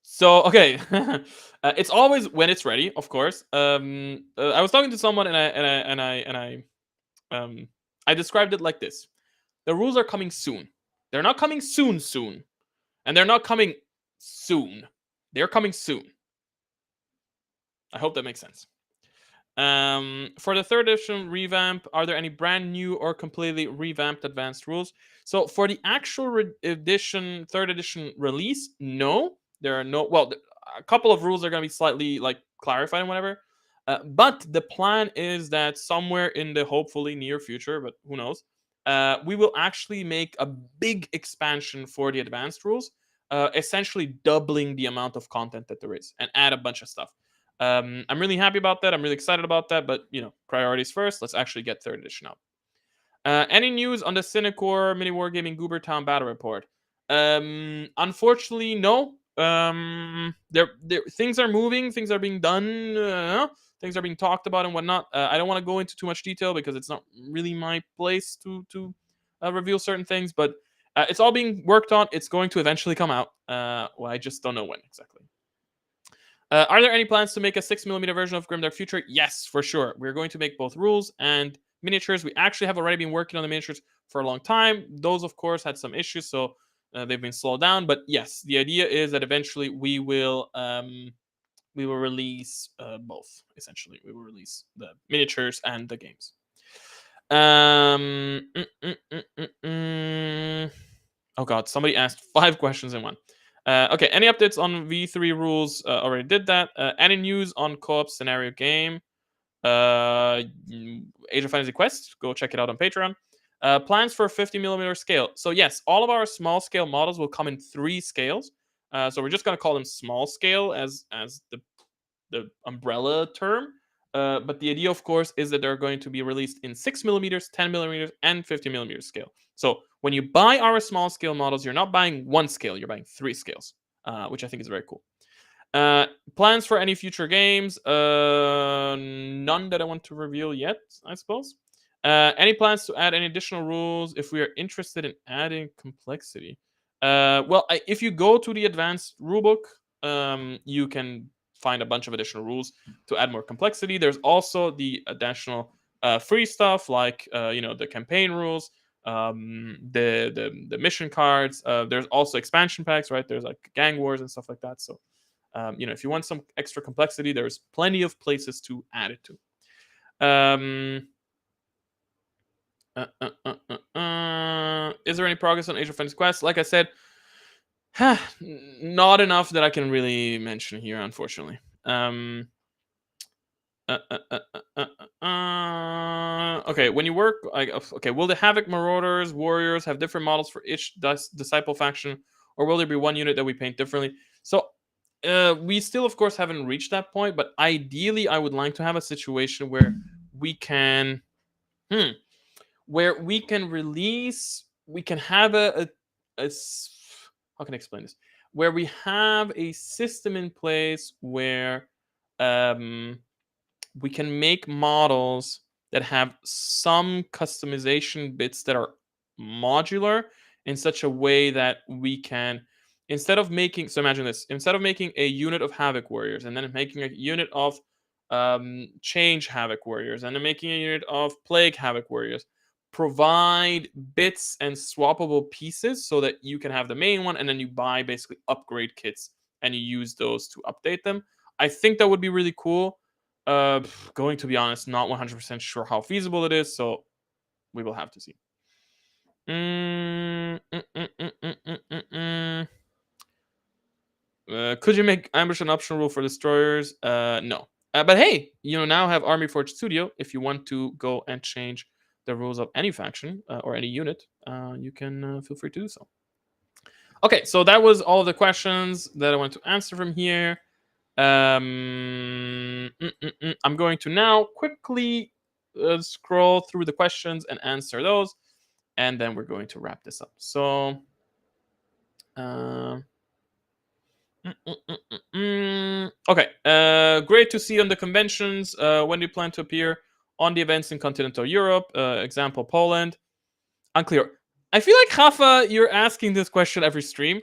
So okay, it's always when it's ready, of course. I was talking to someone um, I described it like this: the rules are coming soon. They're not coming soon, and they're not coming soon. They're coming soon. I hope that makes sense. For the third edition revamp, are there any brand new or completely revamped advanced rules? So for the actual third edition release, no, there are no. Well, a couple of rules are going to be slightly like clarified and whatever. But the plan is that somewhere in the hopefully near future, but who knows, we will actually make a big expansion for the advanced rules, essentially doubling the amount of content that there is, and add a bunch of stuff. I'm really happy about that. I'm really excited about that. But priorities first. Let's actually get third edition out. Any news on the Cinecore Mini Wargaming Goobertown Battle Report? Unfortunately, no. There, things are moving. Things are being done. Things are being talked about and whatnot. I don't want to go into too much detail because it's not really my place to reveal certain things. But it's all being worked on. It's going to eventually come out. Well, I just don't know when exactly. Are there any plans to make a 6mm version of Grimdark Future? Yes, for sure. We're going to make both rules and miniatures. We actually have already been working on the miniatures for a long time. Those, of course, had some issues, so they've been slowed down. But yes, the idea is that eventually we will release both. Essentially, we will release the miniatures and the games. Um, mm, mm, mm, mm, mm. Oh god, somebody asked 5 questions in one. Okay, any updates on V3 rules? Already did that. Any news on co-op scenario game? Age of Fantasy Quest. Go check it out on Patreon. Plans for 50mm scale. So yes, all of our small scale models will come in 3 scales. So we're just gonna call them small scale as the umbrella term. But the idea, of course, is that they're going to be released in 6mm, 10mm, and 50mm scale. So when you buy our small scale models, you're not buying 1 scale, you're buying 3 scales, which I think is very cool. Plans for any future games? None that I want to reveal yet, I suppose. Any plans to add any additional rules if we are interested in adding complexity? Well, if you go to the advanced rulebook, you can find a bunch of additional rules to add more complexity. There's also the additional free stuff like the campaign rules, the mission cards. There's also expansion packs, right? There's like gang wars and stuff like that. So if you want some extra complexity, there's plenty of places to add it to. Is there any progress on Age of Fantasy Quest? Like I said, not enough that I can really mention here, unfortunately. Okay, when you work, okay, will the Havoc Marauders Warriors have different models for each disciple faction, or will there be one unit that we paint differently? So we still, of course, haven't reached that point, but ideally, I would like to have a situation where we can, release, we can have how can I explain this? Where we have a system in place where we can make models that have some customization bits that are modular in such a way that we can, instead of making, so imagine this, instead of making a unit of Havoc Warriors and then making a unit of Change Havoc Warriors and then making a unit of Plague Havoc Warriors, provide bits and swappable pieces so that you can have the main one and then you buy basically upgrade kits and you use those to update them. I think that would be really cool. Going to be honest, not 100% sure how feasible it is, so we will have to see. Could you make ambush an optional rule for destroyers? No. But hey, now have Army Forge Studio. If you want to go and change the rules of any faction or any unit, you can feel free to do so. Okay, so that was all the questions that I want to answer from here. I'm going to now quickly scroll through the questions and answer those, and then we're going to wrap this up. So, okay. Great to see you on the conventions. When do you plan to appear on the events in continental Europe? Example, Poland. Unclear. I feel like Rafa, you're asking this question every stream,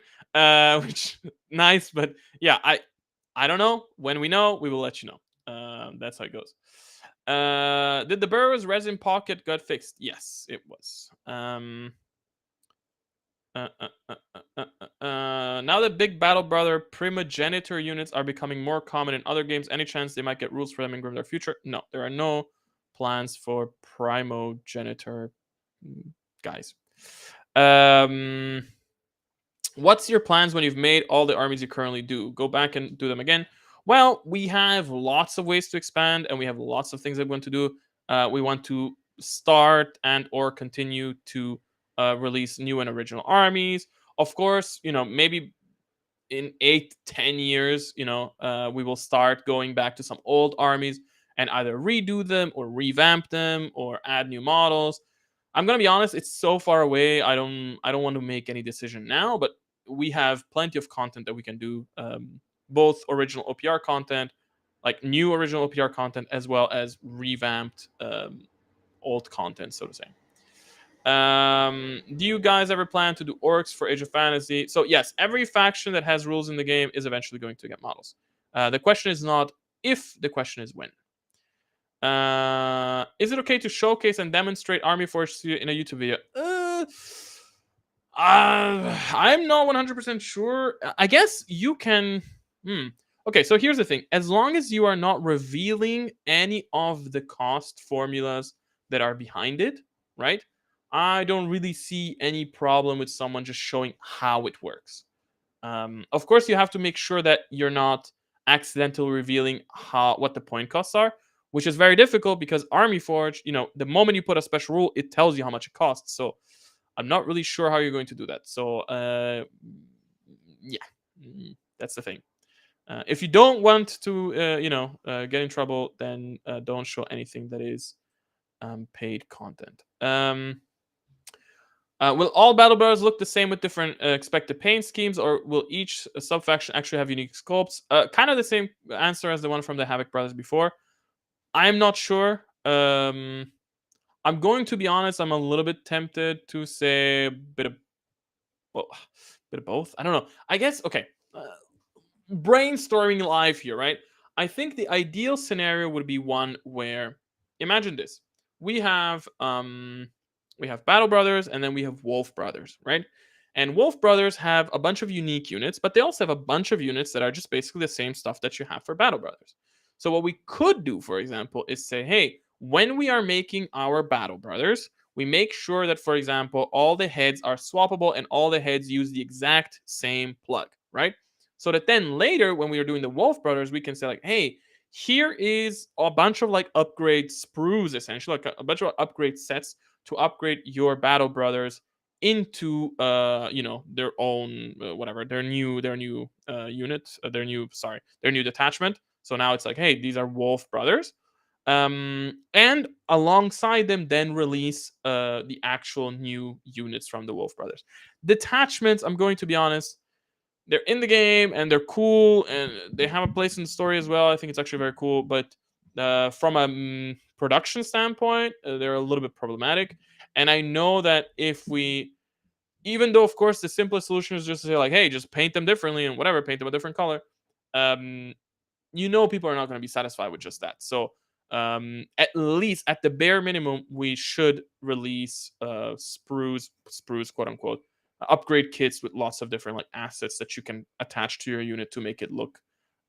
which nice, but yeah, I don't know. When we know, we will let you know. That's how it goes. Did the Burroughs resin pocket got fixed? Yes, it was. Now that Big Battle Brother primogenitor units are becoming more common in other games, any chance they might get rules for them in Grimdark Future? No, there are no plans for primogenitor guys. What's your plans when you've made all the armies you currently do? Go back and do them again. Well, we have lots of ways to expand, and we have lots of things that we want to do. We want to start and or continue to release new and original armies. Of course, maybe in 8-10 years, we will start going back to some old armies and either redo them or revamp them or add new models. I'm gonna be honest; it's so far away. I don't want to make any decision now, but we have plenty of content that we can do, both original OPR content, like new original OPR content, as well as revamped old content, so to say. Do you guys ever plan to do orcs for Age of Fantasy? So yes, every faction that has rules in the game is eventually going to get models. The question is not if, the question is when. Is it okay to showcase and demonstrate Army Forge in a YouTube video? I'm not 100% sure. I guess you can. Okay, so here's the thing. As long as you are not revealing any of the cost formulas, that are behind it, right? I don't really see any problem with someone just showing how it works. Of course, you have to make sure that you're not accidentally revealing what the point costs are, which is very difficult because Army Forge, the moment you put a special rule, it tells you how much it costs. So I'm not really sure how you're going to do that. So yeah, that's the thing. If you don't want to, get in trouble, then don't show anything that is paid content. Will all battle brothers look the same with different expected paint schemes, or will each sub-faction actually have unique sculpts? Kind of the same answer as the one from the Havoc brothers before. I'm not sure. I'm going to be honest. I'm a little bit tempted to say a bit of, well, bit of both. I don't know. I guess okay. Brainstorming live here, right? I think the ideal scenario would be one where, imagine this: we have Battle Brothers, and then we have Wolf Brothers, right? And Wolf Brothers have a bunch of unique units, but they also have a bunch of units that are just basically the same stuff that you have for Battle Brothers. So what we could do, for example, is say, hey, when we are making our Battle Brothers, we make sure that, for example, all the heads are swappable and all the heads use the exact same plug, right? So that then later, when we are doing the Wolf Brothers, we can say like, hey, here is a bunch of like upgrade sprues, essentially, like a bunch of upgrade sets to upgrade your Battle Brothers into their own whatever their new unit, their new detachment. So now it's like, hey, these are Wolf Brothers. And alongside them, then release the actual new units from the Wolf Brothers. Detachments, I'm going to be honest, they're in the game and they're cool and they have a place in the story as well. I think it's actually very cool, but from a production standpoint, they're a little bit problematic. And I know that if we, even though of course the simplest solution is just to say like, hey, just paint them differently and whatever, paint them a different color. Um, People are not going to be satisfied with just that. So at least at the bare minimum, we should release sprues, quote unquote, upgrade kits with lots of different like assets that you can attach to your unit to make it look,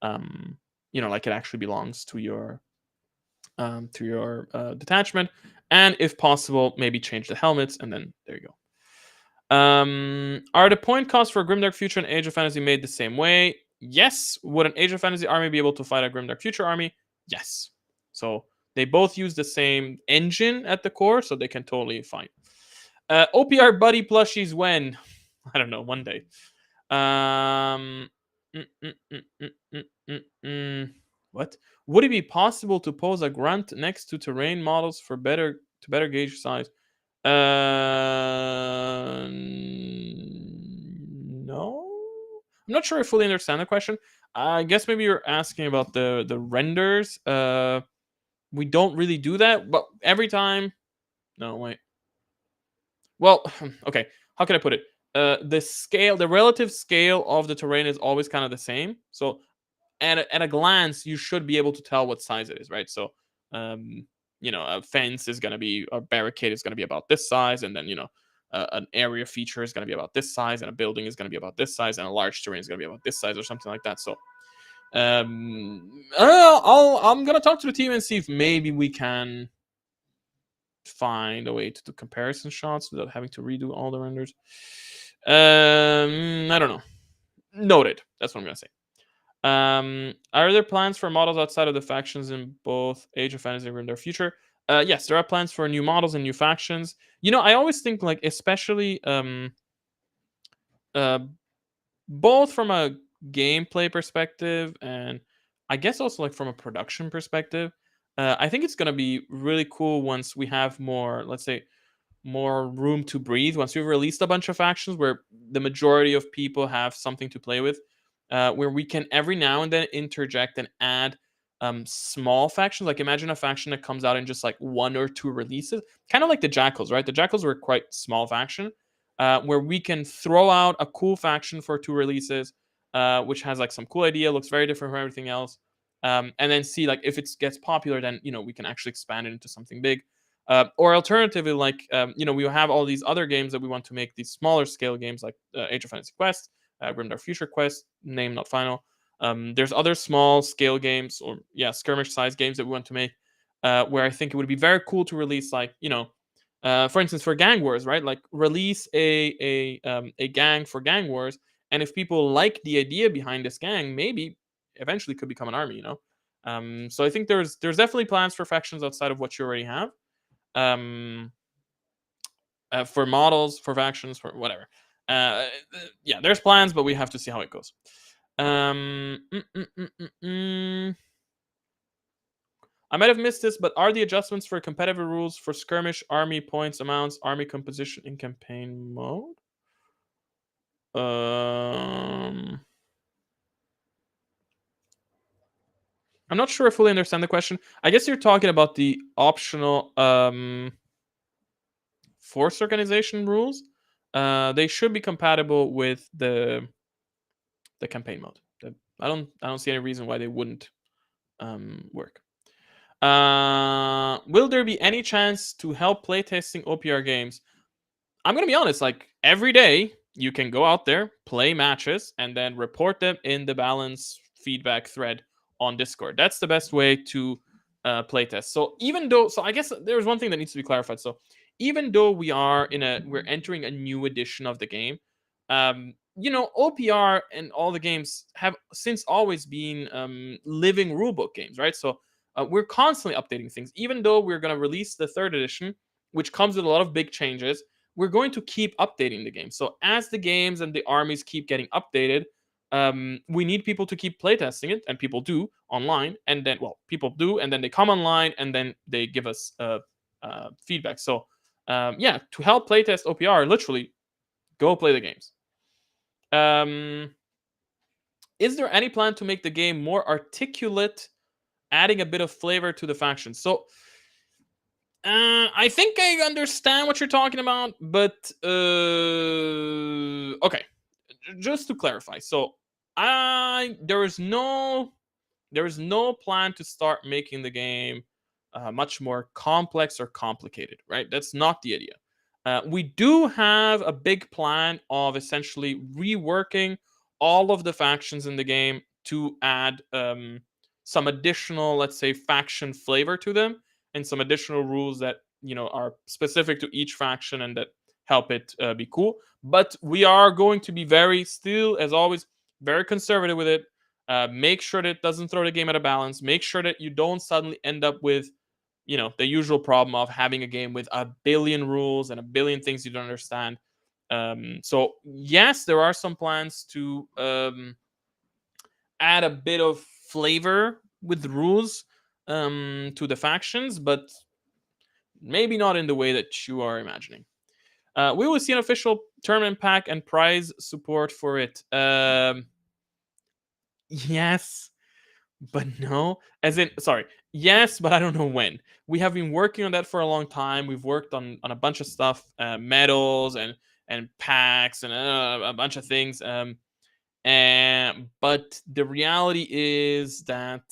like it actually belongs to your detachment. And if possible, maybe change the helmets, and then there you go. Are the point costs for Grimdark Future and Age of Fantasy made the same way? Yes. Would an Age of Fantasy army be able to fight a Grimdark Future army? Yes. So they both use the same engine at the core, so they can totally fight. OPR buddy plushies when? I don't know, one day. What? Would it be possible to pose a grunt next to terrain models to better gauge size? No. I'm not sure I fully understand the question. I guess maybe you're asking about the renders. We don't really do that, but every time. No, wait. Well, okay. How can I put it? The relative scale of the terrain is always kind of the same. So at a glance, you should be able to tell what size it is, right? So, a fence is going to be, a barricade is going to be about this size, and then an area feature is going to be about this size, and a building is going to be about this size, and a large terrain is going to be about this size, or something like that. So, I'm going to talk to the team and see if maybe we can find a way to do comparison shots without having to redo all the renders. I don't know. Noted. That's what I'm going to say. Are there plans for models outside of the factions in both Age of Fantasy and Grimdark Future? Yes, there are plans for new models and new factions. I always think like, especially both from a gameplay perspective and I guess also like from a production perspective, I think it's gonna be really cool once we have more, let's say, more room to breathe. Once we've released a bunch of factions where the majority of people have something to play with, where we can every now and then interject and add small factions. Like imagine a faction that comes out in just like one or two releases, kind of like the Jackals, right? The Jackals were quite small faction, where we can throw out a cool faction for two releases, which has like some cool idea, looks very different from everything else, and then see like if it gets popular, then we can actually expand it into something big. Or alternatively, like we have all these other games that we want to make, these smaller scale games like Age of Fantasy Quest, Grimdark Future Quest, name not final. There's other small scale games or skirmish size games that we want to make. where I think it would be very cool to release, like, for instance, for gang wars, right? Like, release a gang for gang wars, and if people like the idea behind this gang, maybe eventually could become an army. So I think there's definitely plans for factions outside of what you already have. Um, for models, for factions, for whatever. Yeah, there's plans, but we have to see how it goes. Um, mm, mm, mm, mm, mm. I might have missed this, but are the adjustments for competitive rules for skirmish, army points amounts, army composition in campaign mode? I'm not sure I fully understand the question. I guess you're talking about the optional force organization rules. They should be compatible with the campaign mode. I don't see any reason why they wouldn't work. Will there be any chance to help playtesting OPR games? I'm gonna be honest. Like, every day, you can go out there, play matches, and then report them in the balance feedback thread on Discord. That's the best way to playtest. So I guess there's one thing that needs to be clarified. So even though we're entering a new edition of the game, OPR and all the games have since always been living rulebook games, right? So we're constantly updating things. Even though we're going to release the third edition, which comes with a lot of big changes, we're going to keep updating the game. So as the games and the armies keep getting updated, we need people to keep playtesting it, and people do online. And then, well, people do, and then they come online, and then they give us feedback. So, yeah, to help playtest OPR, literally go play the games. Is there any plan to make the game more articulate, adding a bit of flavor to the factions? So, I think I understand what you're talking about, but okay. Just to clarify, so there is no plan to start making the game much more complex or complicated, right? That's not the idea. We do have a big plan of essentially reworking all of the factions in the game to add some additional, let's say, faction flavor to them, and some additional rules that are specific to each faction and that help it be cool. But we are going to be still, as always, very conservative with it. Make sure that it doesn't throw the game out of balance. Make sure that you don't suddenly end up with the usual problem of having a game with a billion rules and a billion things you don't understand. So yes, there are some plans to add a bit of flavor with the rules to the factions, but maybe not in the way that you are imagining. We will see an official tournament pack and prize support for it. Yes, but no. As in, sorry. Yes, but I don't know when. We have been working on that for a long time. We've worked on a bunch of stuff, medals and packs and a bunch of things. But the reality is that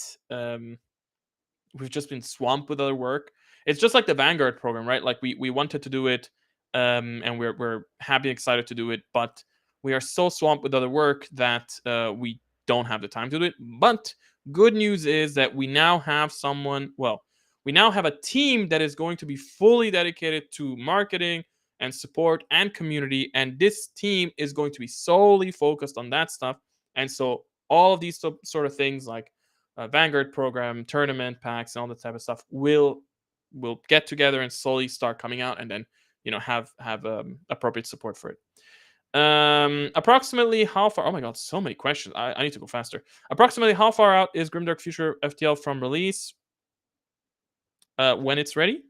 we've just been swamped with other work. It's just like the Vanguard program, right? Like, we wanted to do it, and we're happy, excited to do it, but we are so swamped with other work that we don't have the time to do it. But good news is that we now have we now have a team that is going to be fully dedicated to marketing and support and community, and this team is going to be solely focused on that stuff. And so all of these sort of things, like Vanguard program, tournament packs, and all that type of stuff will get together and slowly start coming out, and then have appropriate support for it. Approximately how far? Oh my god, so many questions. I need to go faster. Approximately how far out is Grimdark Future FTL from release? When it's ready.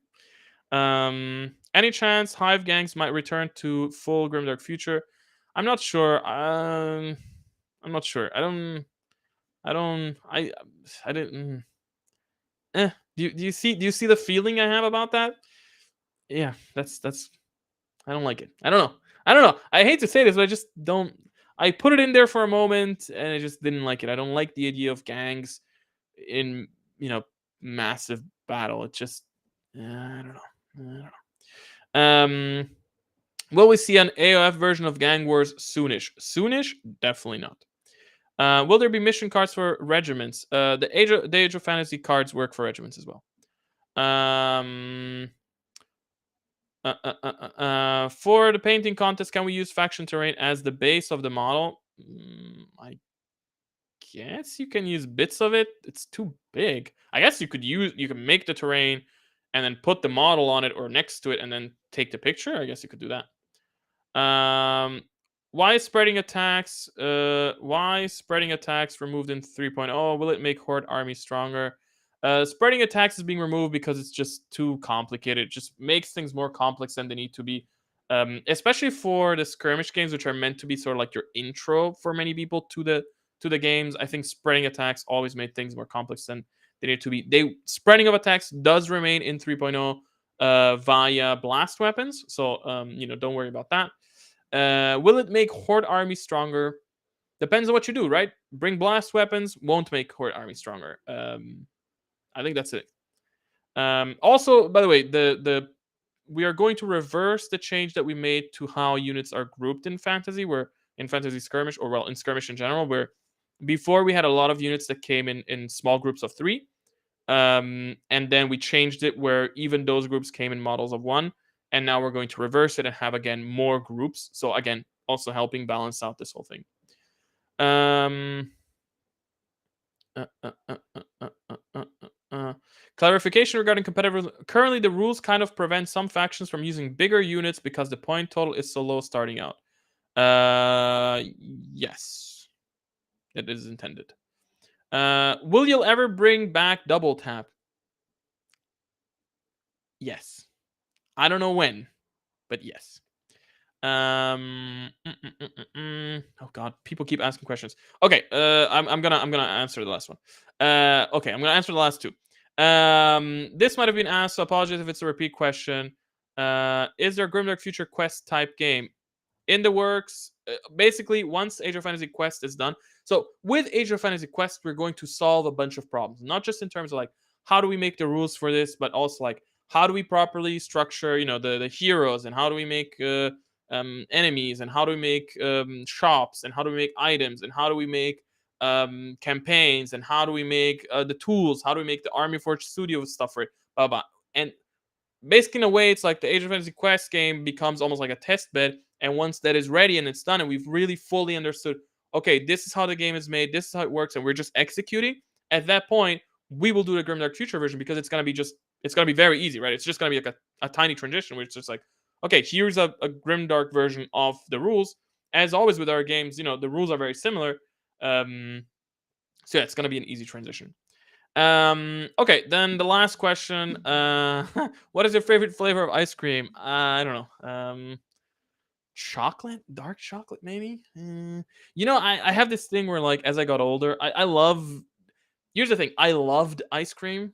Any chance Hive gangs might return to full Grimdark Future? I'm not sure. I'm not sure. I didn't. Do you see the feeling I have about that? Yeah, that's. I don't like it. I don't know. I hate to say this, but I just don't. I put it in there for a moment, and I just didn't like it. I don't like the idea of gangs in massive battle. It just, I don't know. Will we see an AOF version of Gang Wars soonish? Soonish? Definitely not. Will there be mission cards for regiments? The Age of Fantasy cards work for regiments as well. For the painting contest, can we use faction terrain as the base of the model? I guess you can use bits of it. It's too big. I guess you can make the terrain and then put the model on it or next to it and then take the picture. I guess you could do that. Why is spreading attacks? Why spreading attacks removed in 3.0? Will it make Horde army stronger? Spreading attacks is being removed because it's just too complicated. It just makes things more complex than they need to be. Especially for the skirmish games, which are meant to be sort of like your intro for many people to the games. I think spreading attacks always made things more complex than they need to be. Spreading of attacks does remain in 3.0 via blast weapons, so don't worry about that. Will it make Horde army stronger? Depends on what you do, right? Bring blast weapons won't make Horde army stronger. I think that's it. Also, by the way, the we are going to reverse the change that we made to how units are grouped in fantasy, where in fantasy skirmish, or well, in skirmish in general, where before we had a lot of units that came in small groups of 3. And then we changed it where even those groups came in models of 1. And now we're going to reverse it and have, again, more groups. So, again, also helping balance out this whole thing. Clarification regarding competitive. Currently, the rules kind of prevent some factions from using bigger units because the point total is so low starting out. Yes. It is intended. Will you ever bring back double tap? Yes. I don't know when, but yes. Oh god, people keep asking questions. Okay, I'm gonna answer the last one. Okay, I'm gonna answer the last 2. This might have been asked, so apologies if it's a repeat question. Is there a Grimdark Future Quest type game in the works? Basically, once Age of Fantasy Quest is done. So with Age of Fantasy Quest, we're going to solve a bunch of problems, not just in terms of like how do we make the rules for this, but also like how do we properly structure, the heroes, and how do we make enemies, and how do we make shops, and how do we make items, and how do we make campaigns, and how do we make the tools, how do we make the Army Forge Studio stuff for it, blah blah. And basically, in a way, it's like the Age of Fantasy Quest game becomes almost like a test bed. And once that is ready and it's done, and we've really fully understood, okay, this is how the game is made, this is how it works, and we're just executing. At that point, we will do the Grimdark Future version because it's gonna be very easy, right? It's just gonna be like a tiny transition where it's just like, okay, here's a Grimdark version of the rules. As always with our games, the rules are very similar. So yeah, it's gonna be an easy transition. Okay, then the last question. What is your favorite flavor of ice cream? I don't know. Chocolate, dark chocolate, maybe. I have this thing where, like, as I got older, I love. Here's the thing: I loved ice cream,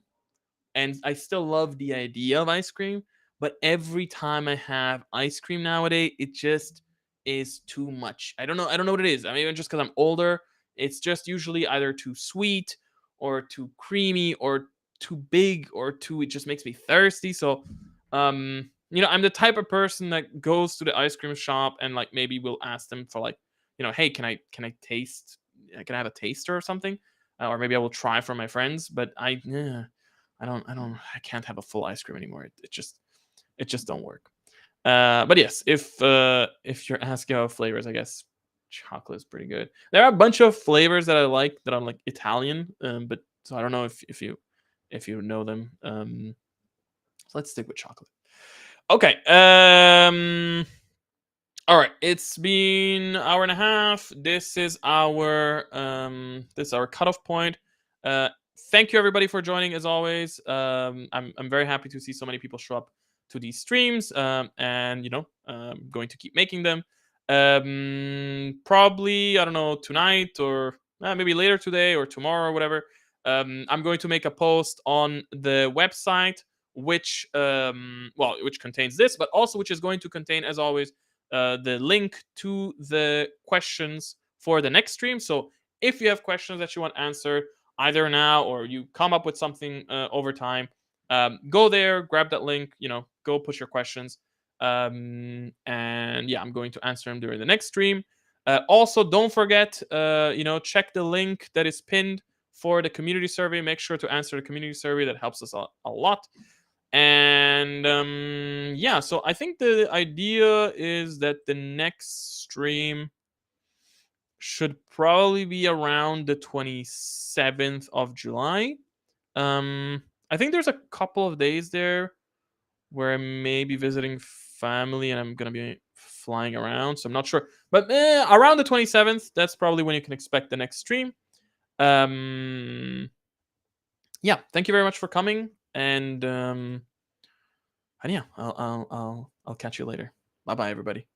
and I still love the idea of ice cream. But every time I have ice cream nowadays, it just is too much. I don't know. I don't know what it is. I mean, just because I'm older, it's just usually either too sweet or too creamy or too big or too. It just makes me thirsty. So, I'm the type of person that goes to the ice cream shop and like maybe will ask them for like, hey, can I taste? Can I have a taster or something? Or maybe I will try for my friends. But I can't have a full ice cream anymore. It just don't work. But yes, if you're asking about flavors, I guess chocolate is pretty good. There are a bunch of flavors that I like that are like Italian, but so I don't know if you know them. So let's stick with chocolate. Okay. All right. It's been an hour and a half. This is our cutoff point. Uh, Thank you everybody for joining as always. I'm very happy to see so many people show up to these streams. And I'm going to keep making them. Probably I don't know, tonight or maybe later today or tomorrow or whatever. I'm going to make a post on the website which contains this, but also which is going to contain, as always, the link to the questions for the next stream. So if you have questions that you want answered either now or you come up with something over time, go there, grab that link, go put your questions. And yeah, I'm going to answer them during the next stream. Also, don't forget, check the link that is pinned for the community survey. Make sure to answer the community survey. That helps us a lot. And yeah, so I think the idea is that the next stream should probably be around the 27th of July. I think there's a couple of days there where I may be visiting family and I'm gonna be flying around, so I'm not sure. But around the 27th, that's probably when you can expect the next stream. Yeah, thank you very much for coming, and yeah, I'll catch you later. Bye bye, everybody.